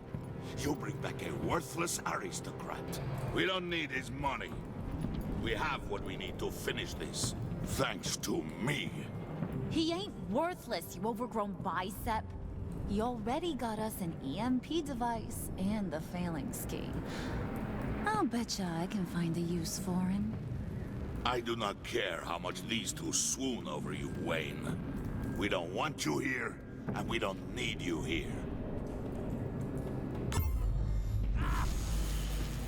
bring back a worthless aristocrat. We don't need his money. We have what we need to finish this. Thanks to me. He ain't worthless, you overgrown bicep. He already got us an EMP device and the failing scheme. I'll betcha I can find a use for him. I do not care how much these two swoon over you, Wayne. We don't want you here, and we don't need you here.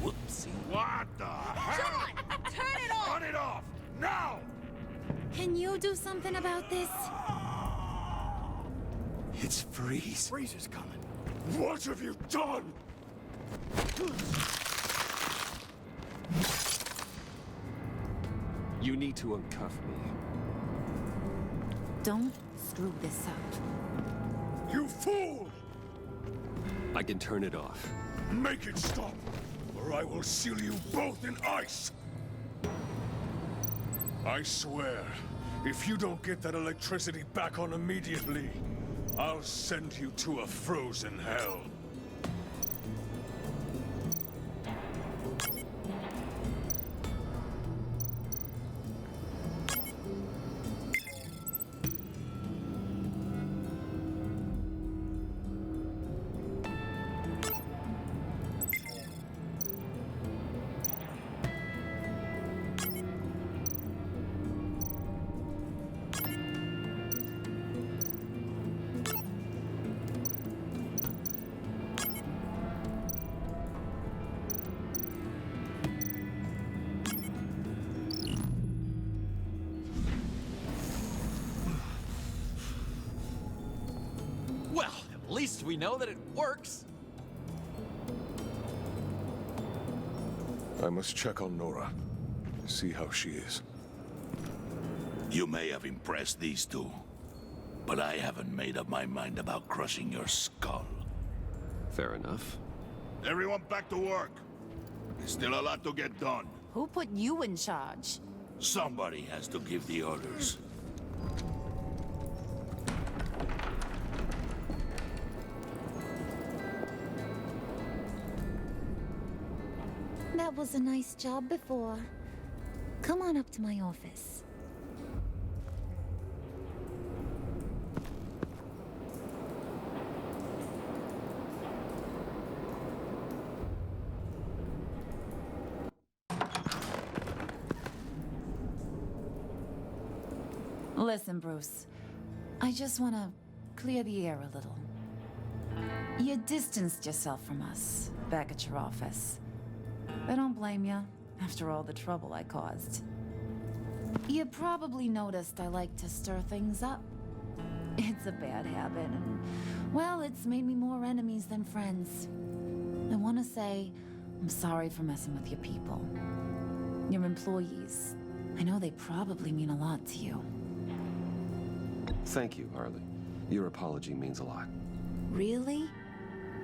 Whoopsie. What the hell? John! Turn it off! Turn it off! Now! Can you do something about this? It's Freeze. Freeze is coming. What have you done? You need to uncuff me. Don't screw this up. You fool! I can turn it off. Make it stop, or I will seal you both in ice! I swear, if you don't get that electricity back on immediately, I'll send you to a frozen hell. Well, at least we know that it works. I must check on Nora. See how she is. You may have impressed these two, but I haven't made up my mind about crushing your skull. Fair enough. Everyone back to work. There's still a lot to get done. Who put you in charge? Somebody has to give the orders. That was a nice job before. Come on up to my office. Listen, Bruce. I just want to clear the air a little. You distanced yourself from us back at your office. I don't blame you, after all the trouble I caused. You probably noticed I like to stir things up. It's a bad habit, and, well, it's made me more enemies than friends. I want to say I'm sorry for messing with your people. Your employees. I know they probably mean a lot to you. Thank you, Harley. Your apology means a lot. Really?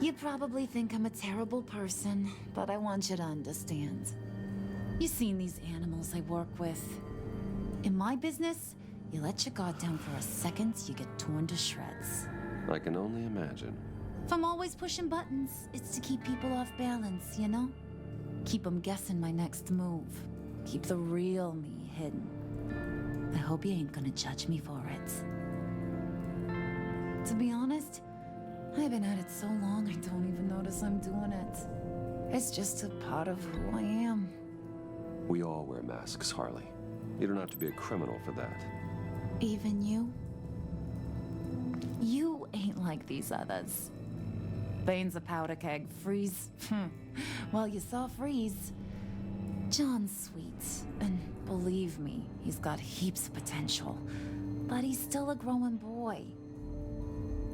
You probably think I'm a terrible person, but I want you to understand. You've seen these animals I work with. In my business, you let your guard down for a second, you get torn to shreds. I can only imagine. If I'm always pushing buttons, it's to keep people off balance, you know? Keep them guessing my next move. Keep the real me hidden. I hope you ain't gonna judge me for it. To be honest, I've been at it so long I don't even notice I'm doing it. It's just a part of who I am. We all wear masks, Harley. You don't have to be a criminal for that. Even you? You ain't like these others. Bane's a powder keg. Freeze. Well, you saw Freeze. John's sweet, and believe me, he's got heaps of potential. But he's still a growing boy.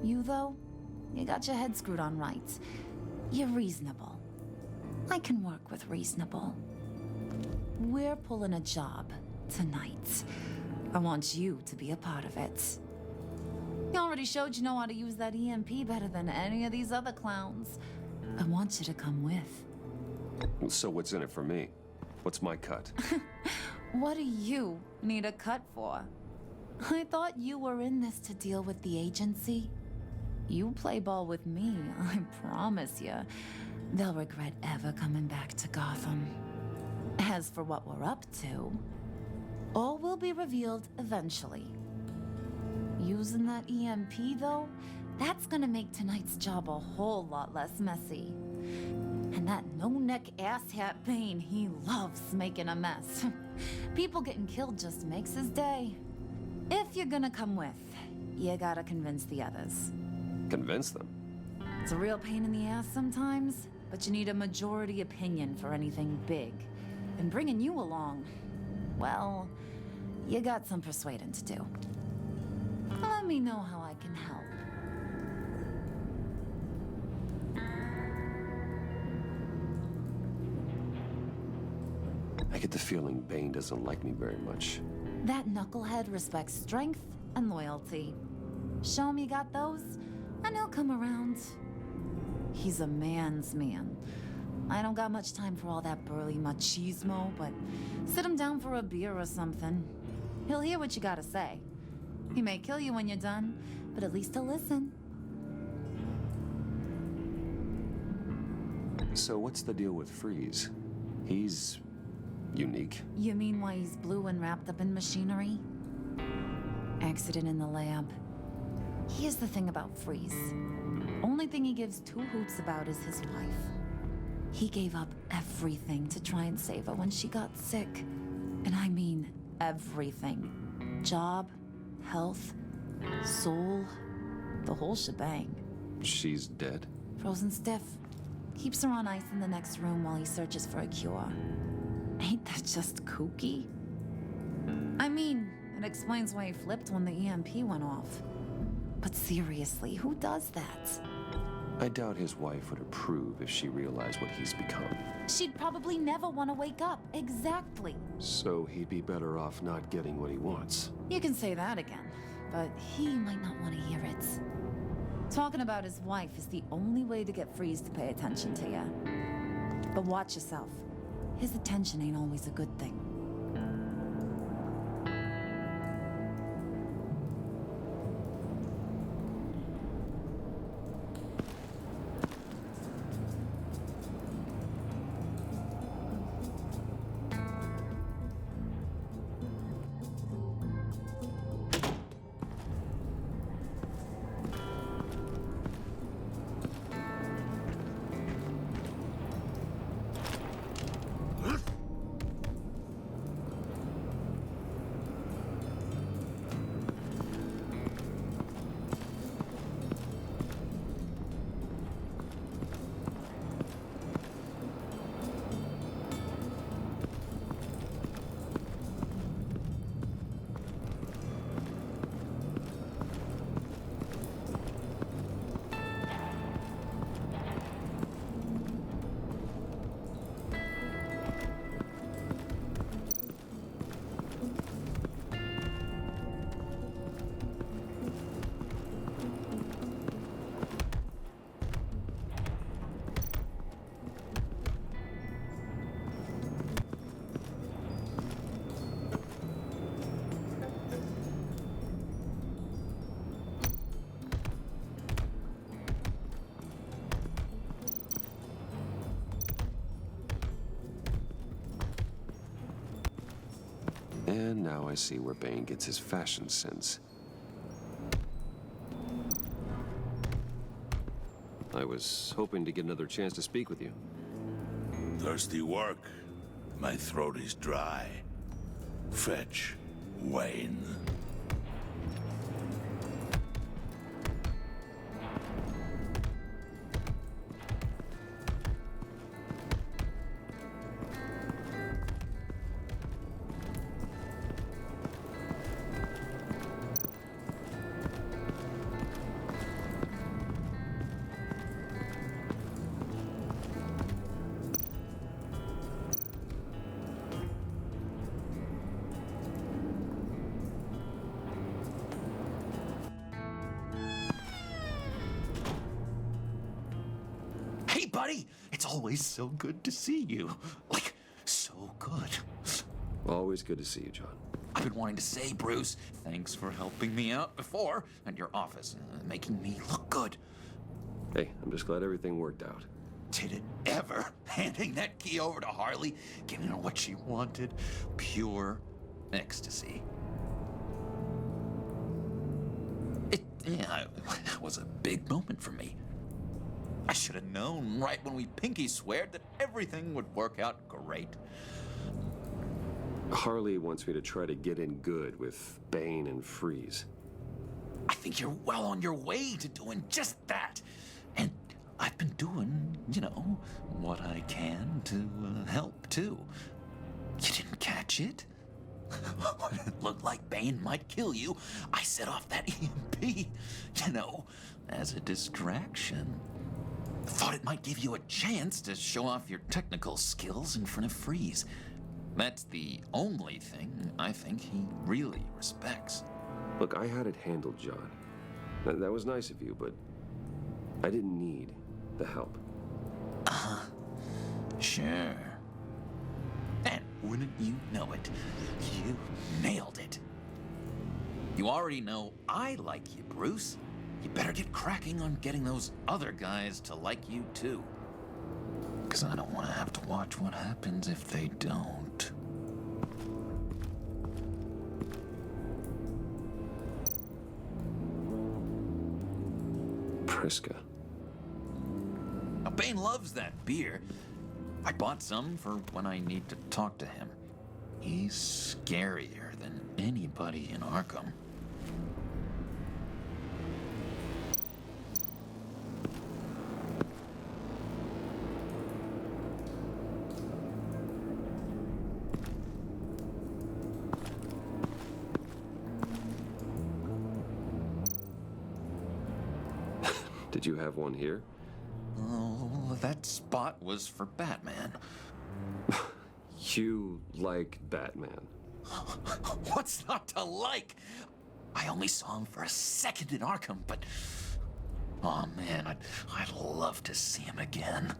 You, though, you got your head screwed on right. You're reasonable. I can work with reasonable. We're pulling a job tonight. I want you to be a part of it. You already showed you know how to use that EMP better than any of these other clowns. I want you to come with. So what's in it for me? What's my cut? What do you need a cut for? I thought you were in this to deal with the agency. You play ball with me, I promise you. They'll regret ever coming back to Gotham. As for what we're up to, all will be revealed eventually. Using that EMP, though, that's gonna make tonight's job a whole lot less messy. And that no-neck asshat Bane, he loves making a mess. People getting killed just makes his day. If you're gonna come with, you gotta convince the others. Convince them? It's a real pain in the ass sometimes, but you need a majority opinion for anything big. And bringing you along, well, you got some persuading to do. Let me know how I can help. I get the feeling Bane doesn't like me very much. That knucklehead respects strength and loyalty. Show him you got those, and he'll come around. He's a man's man. I don't got much time for all that burly machismo, but sit him down for a beer or something. He'll hear what you gotta say. He may kill you when you're done, but at least he'll listen. So what's the deal with Freeze? He's unique. You mean why he's blue and wrapped up in machinery? Accident in the lab. Here's the thing about Freeze. Only thing he gives two hoots about is his wife. He gave up everything to try and save her when she got sick. And I mean everything. Job, health, soul, the whole shebang. She's dead? Frozen stiff. Keeps her on ice in the next room while he searches for a cure. Ain't that just kooky? I mean, it explains why he flipped when the EMP went off. But seriously, who does that? I doubt his wife would approve if she realized what he's become. She'd probably never want to wake up. Exactly. So he'd be better off not getting what he wants. You can say that again, but he might not want to hear it. Talking about his wife is the only way to get Freeze to pay attention to you. But watch yourself. His attention ain't always a good thing. And now I see where Bane gets his fashion sense. I was hoping to get another chance to speak with you. Thirsty work. My throat is dry. Fetch, Wayne. Buddy, it's always so good to see you. Like, so good. Always good to see you, John. I've been wanting to say, Bruce, thanks for helping me out before at your office, making me look good. Hey, I'm just glad everything worked out. Did it ever? Handing that key over to Harley, giving her what she wanted. Pure ecstasy. It was a big moment for me. I should have known right when we pinky sweared that everything would work out great. Harley wants me to try to get in good with Bane and Freeze. I think you're well on your way to doing just that. And I've been doing, what I can to help, too. You didn't catch it? When it looked like Bane might kill you, I set off that EMP, as a distraction. Thought it might give you a chance to show off your technical skills in front of Freeze. That's the only thing I think he really respects. Look, I had it handled, John. That was nice of you, but I didn't need the help. Sure. And wouldn't you know it, you nailed it. You already know I like you, Bruce. You better get cracking on getting those other guys to like you, too. Because I don't want to have to watch what happens if they don't. Priska. Now, Bane loves that beer. I bought some for when I need to talk to him. He's scarier than anybody in Arkham. Did you have one here? Oh, that spot was for Batman. You like Batman? What's not to like? I only saw him for a second in Arkham, but... Oh man, I'd love to see him again.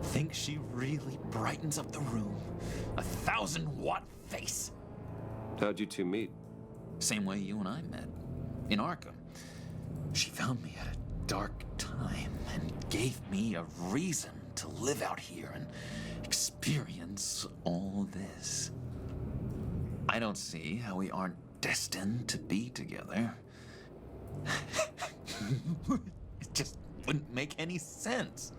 Think she really brightens up the room. 1,000-watt face. How'd you two meet? Same way you and I met. In Arkham. She found me at a dark time and gave me a reason to live out here and experience all this. I don't see how we aren't destined to be together. It just wouldn't make any sense.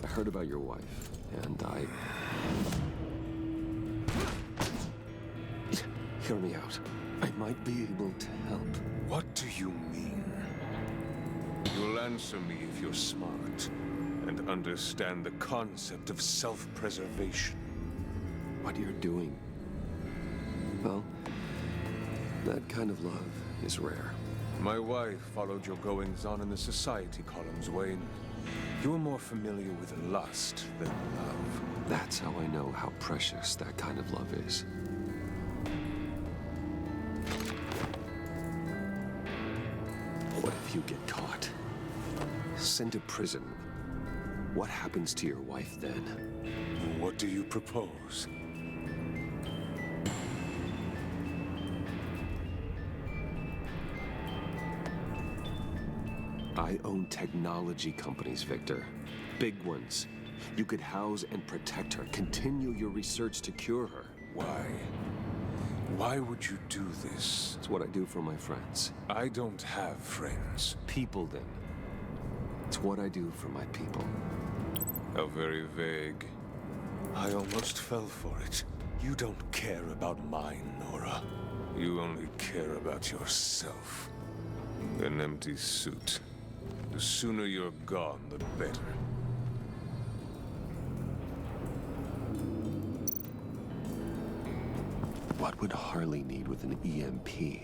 I heard about your wife, and I... Hear me out. I might be able to help. What do you mean? You'll answer me if you're smart and understand the concept of self-preservation. what you're doing. Well, that kind of love is rare. My wife followed your goings-on in the society columns, Wayne. You were more familiar with lust than love. That's how I know how precious that kind of love is. What if you get caught? Sent to prison? What happens to your wife then? What do you propose? I own technology companies, Victor. Big ones. You could house and protect her. Continue your research to cure her. Why? Why would you do this? It's what I do for my friends. I don't have friends. People, then. It's what I do for my people. How very vague. I almost fell for it. You don't care about mine, Nora. You only care about yourself. An empty suit. The sooner you're gone, the better. What would Harley need with an EMP?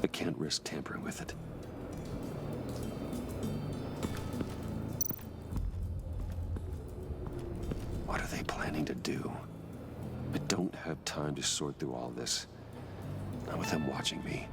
I can't risk tampering with it. What are they planning to do? I don't have time to sort through all this. Not with them watching me.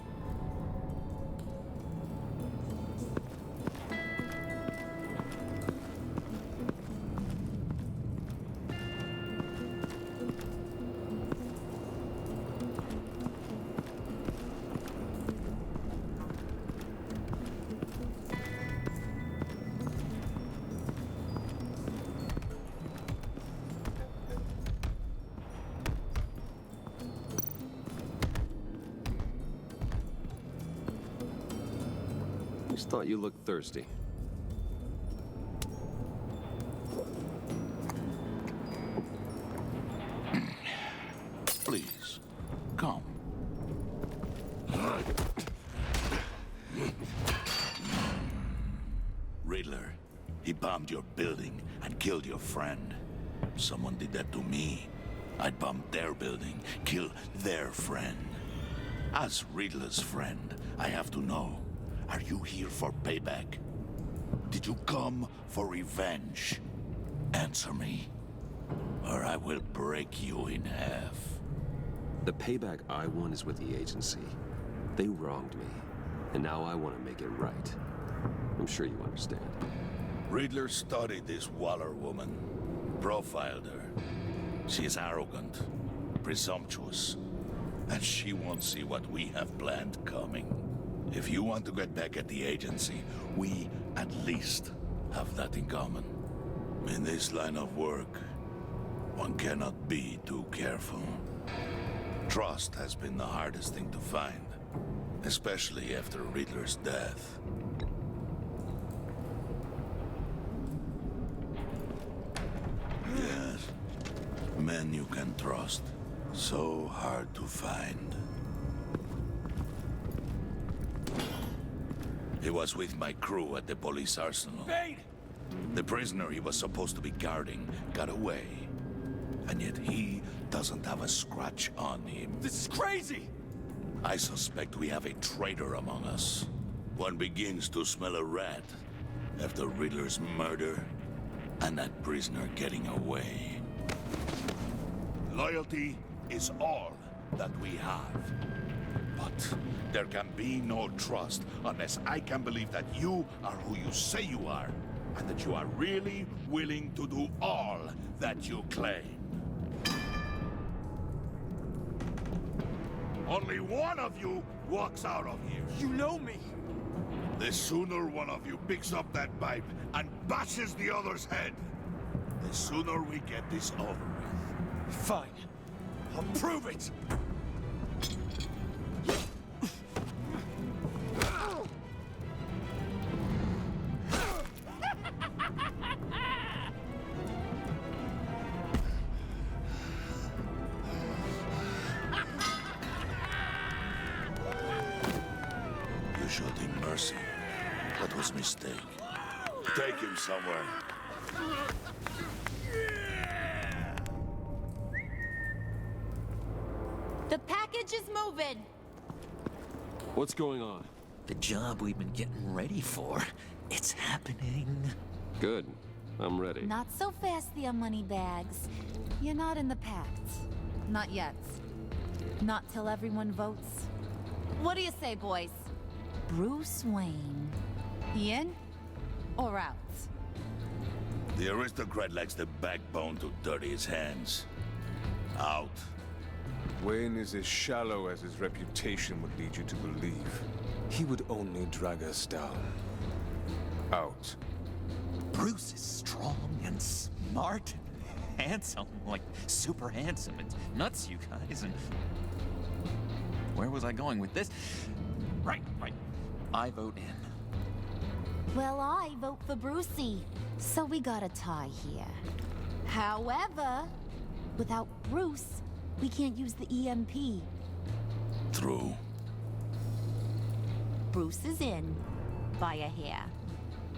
Just thought you looked thirsty. Please, come. Riddler, he bombed your building and killed your friend. Someone did that to me. I'd bomb their building, kill their friend. As Riddler's friend, I have to know. Are you here for payback? Did you come for revenge? Answer me, or I will break you in half. The payback I want is with the agency. They wronged me, and now I want to make it right. I'm sure you understand. Riddler studied this Waller woman, profiled her. She is arrogant, presumptuous, and she won't see what we have planned coming. If you want to get back at the agency, we at least have that in common. In this line of work, one cannot be too careful. Trust has been the hardest thing to find, especially after Riddler's death. Yes, men you can trust. So hard to find. He was with my crew at the police arsenal. Bane! The prisoner he was supposed to be guarding got away. And yet he doesn't have a scratch on him. This is crazy! I suspect we have a traitor among us. One begins to smell a rat after Riddler's murder and that prisoner getting away. Loyalty is all that we have. But there can be no trust unless I can believe that you are who you say you are, and that you are really willing to do all that you claim. Only one of you walks out of here. You know me! The sooner one of you picks up that pipe and bashes the other's head, the sooner we get this over with. Fine. I'll prove it! You showed him mercy. That was a mistake. Take him somewhere. The package is moving. What's going on? The job we've been getting ready for. It's happening. Good. I'm ready. Not so fast, there, moneybags. You're not in the pact. Not yet. Not till everyone votes. What do you say, boys? Bruce Wayne. He in or out? The aristocrat lacks the backbone to dirty his hands. Out. Wayne is as shallow as his reputation would lead you to believe. He would only drag us down. Out. Bruce is strong and smart and handsome, like super handsome. It's nuts, you guys. And where was I going with this? Right. I vote in. Well, I vote for Brucey. So we got a tie here. However, without Bruce, we can't use the EMP. True. Bruce is in. By a hair.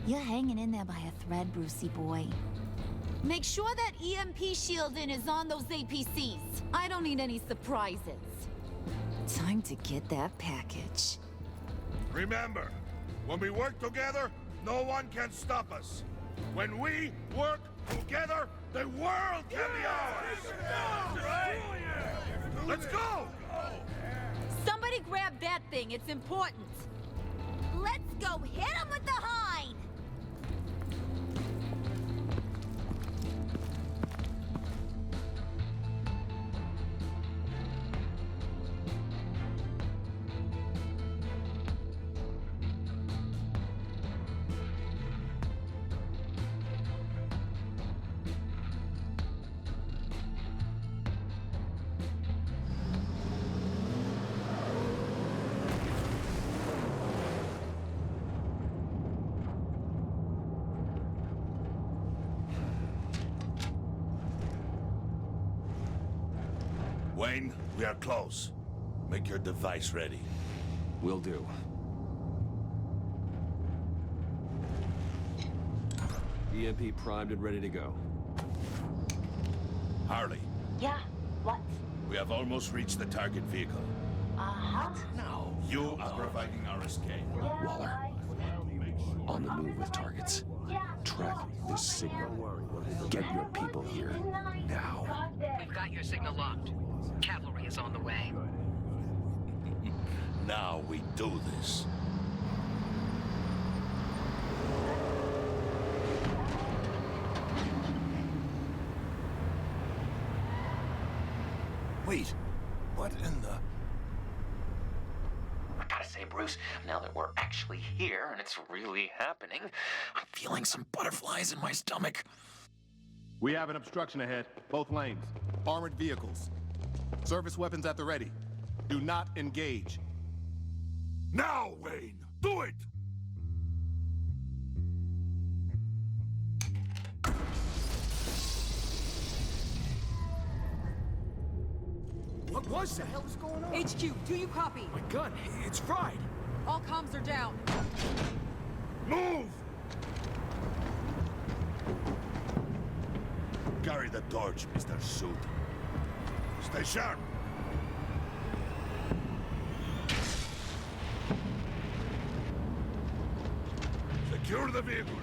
You're hanging in there by a thread, Brucey boy. Make sure that EMP shielding is on those APCs. I don't need any surprises. Time to get that package. Remember, when we work together, no one can stop us. When we work together, the world can be ours! Let's go! Somebody grab that thing, it's important. Let's go hit him with the hind! Wayne, we are close. Make your device ready. Will do. EMP primed and ready to go. Harley. Yeah, what? We have almost reached the target vehicle. Uh-huh. Now, you are providing our escape. Waller. On the move with targets. Track this signal. Get your people here. Now. We've got your signal locked. Cavalry is on the way. Now we do this. Wait, what in the... I gotta say, Bruce, now that we're actually here and it's really happening, I'm feeling some butterflies in my stomach. We have an obstruction ahead, both lanes. Armored vehicles. Service weapons at the ready. Do not engage. Now, Wayne! Do it! What was that? What the hell is going on? HQ, do you copy? My gun, it's fried. All comms are down. Move! Carry the torch, Mr. Suit. Stay sharp. Secure the vehicle.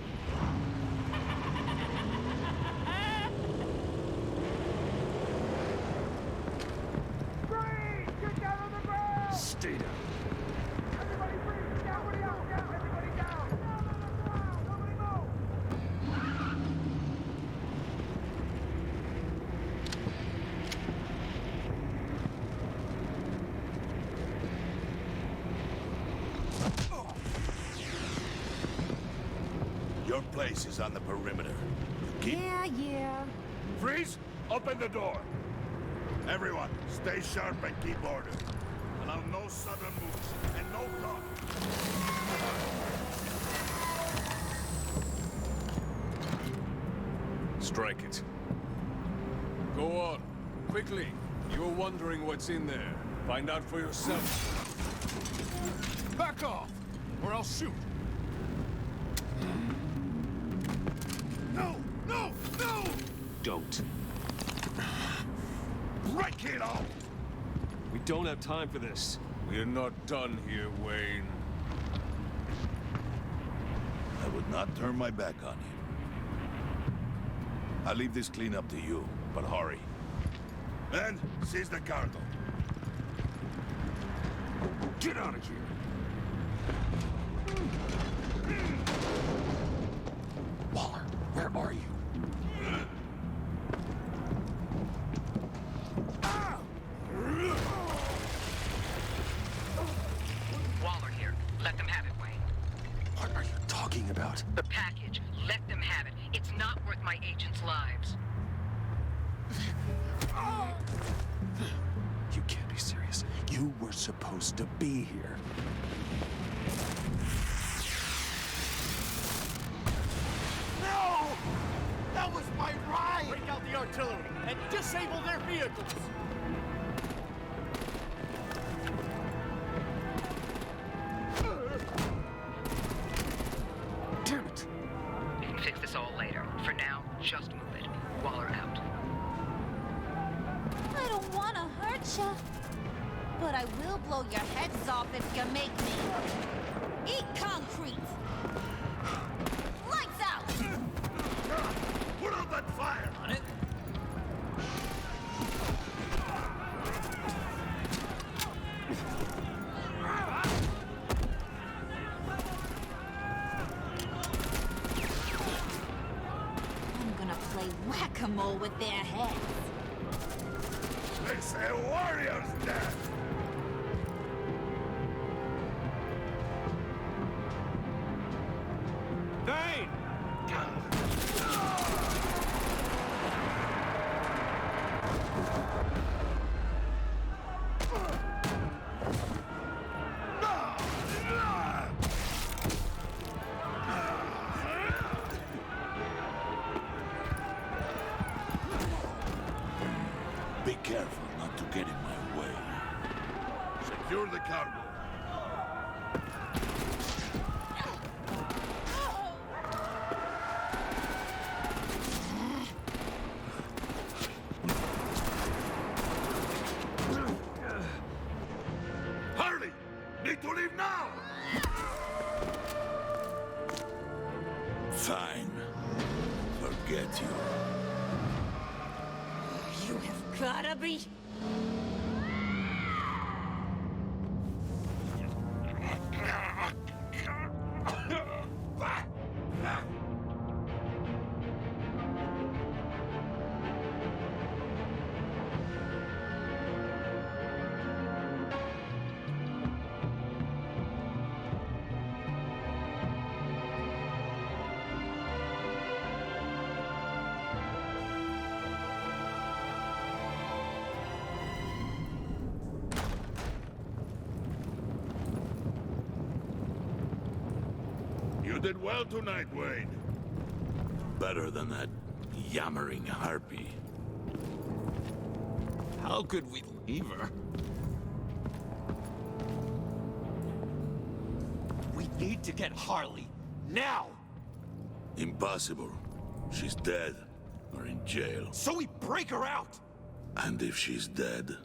Stay down. Everybody breathe! Everybody out! Down! Everybody down! Nobody move! Your place is on the perimeter. Keep... Yeah. Freeze! Open the door! Everyone, stay sharp and keep order. Allow no sudden moves and no talk. Strike it. Go on. Quickly. You were wondering what's in there. Find out for yourself. Back off, or I'll shoot. No! No! No! Don't. Break it off! We don't have time for this. We're not done here, Wayne. I would not turn my back on you. I'll leave this cleanup to you, but hurry. And seize the cargo. Get out of here! Waller, where are you? Waller here. Let them have it, Wayne. What are you talking about? The package. Let them have it. It's not worth my agents' lives. You can't be serious. You were supposed to be here. No! That was my ride! Break out the artillery and disable their vehicles! Damn it! We can fix this all later. For now, just move it. Waller out. I don't want to hurt you, but I will blow your heads off if you make me. Eat concrete! Lights out! Put out that fire! On it? I'm gonna play whack-a-mole with their heads. They say warrior's death! Vane! Be careful not to get in my way. Secure the cargo. Hurry! Need to leave now! Fine. Forget you. You have gotta be... You did well tonight, Wayne. Better than that yammering harpy. How could we leave her? We need to get Harley, now! Impossible. She's dead, or in jail. So we break her out! And if she's dead?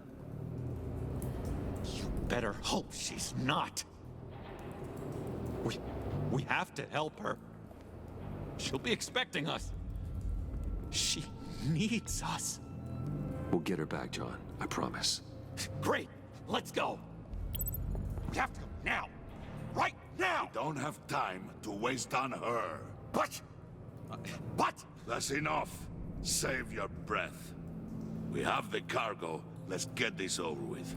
You better hope she's not. We have to help her. She'll be expecting us. She needs us. We'll get her back, John. I promise. Great. Let's go. We have to go now. Right now! We don't have time to waste on her. But... That's enough. Save your breath. We have the cargo. Let's get this over with.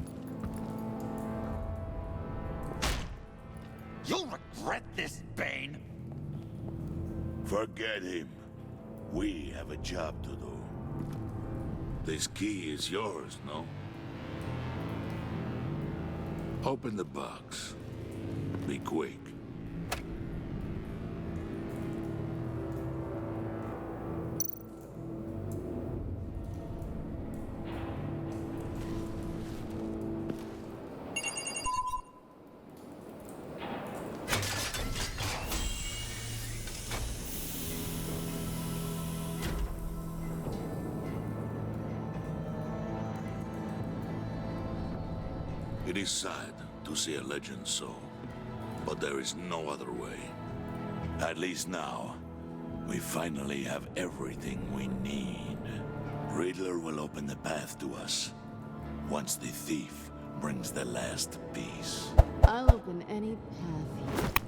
You'll regret this, Bane! Forget him. We have a job to do. This key is yours, no? Open the box. Be quick. It is sad to see a legend so, but there is no other way. At least now, we finally have everything we need. Riddler will open the path to us, once the thief brings the last piece. I'll open any path.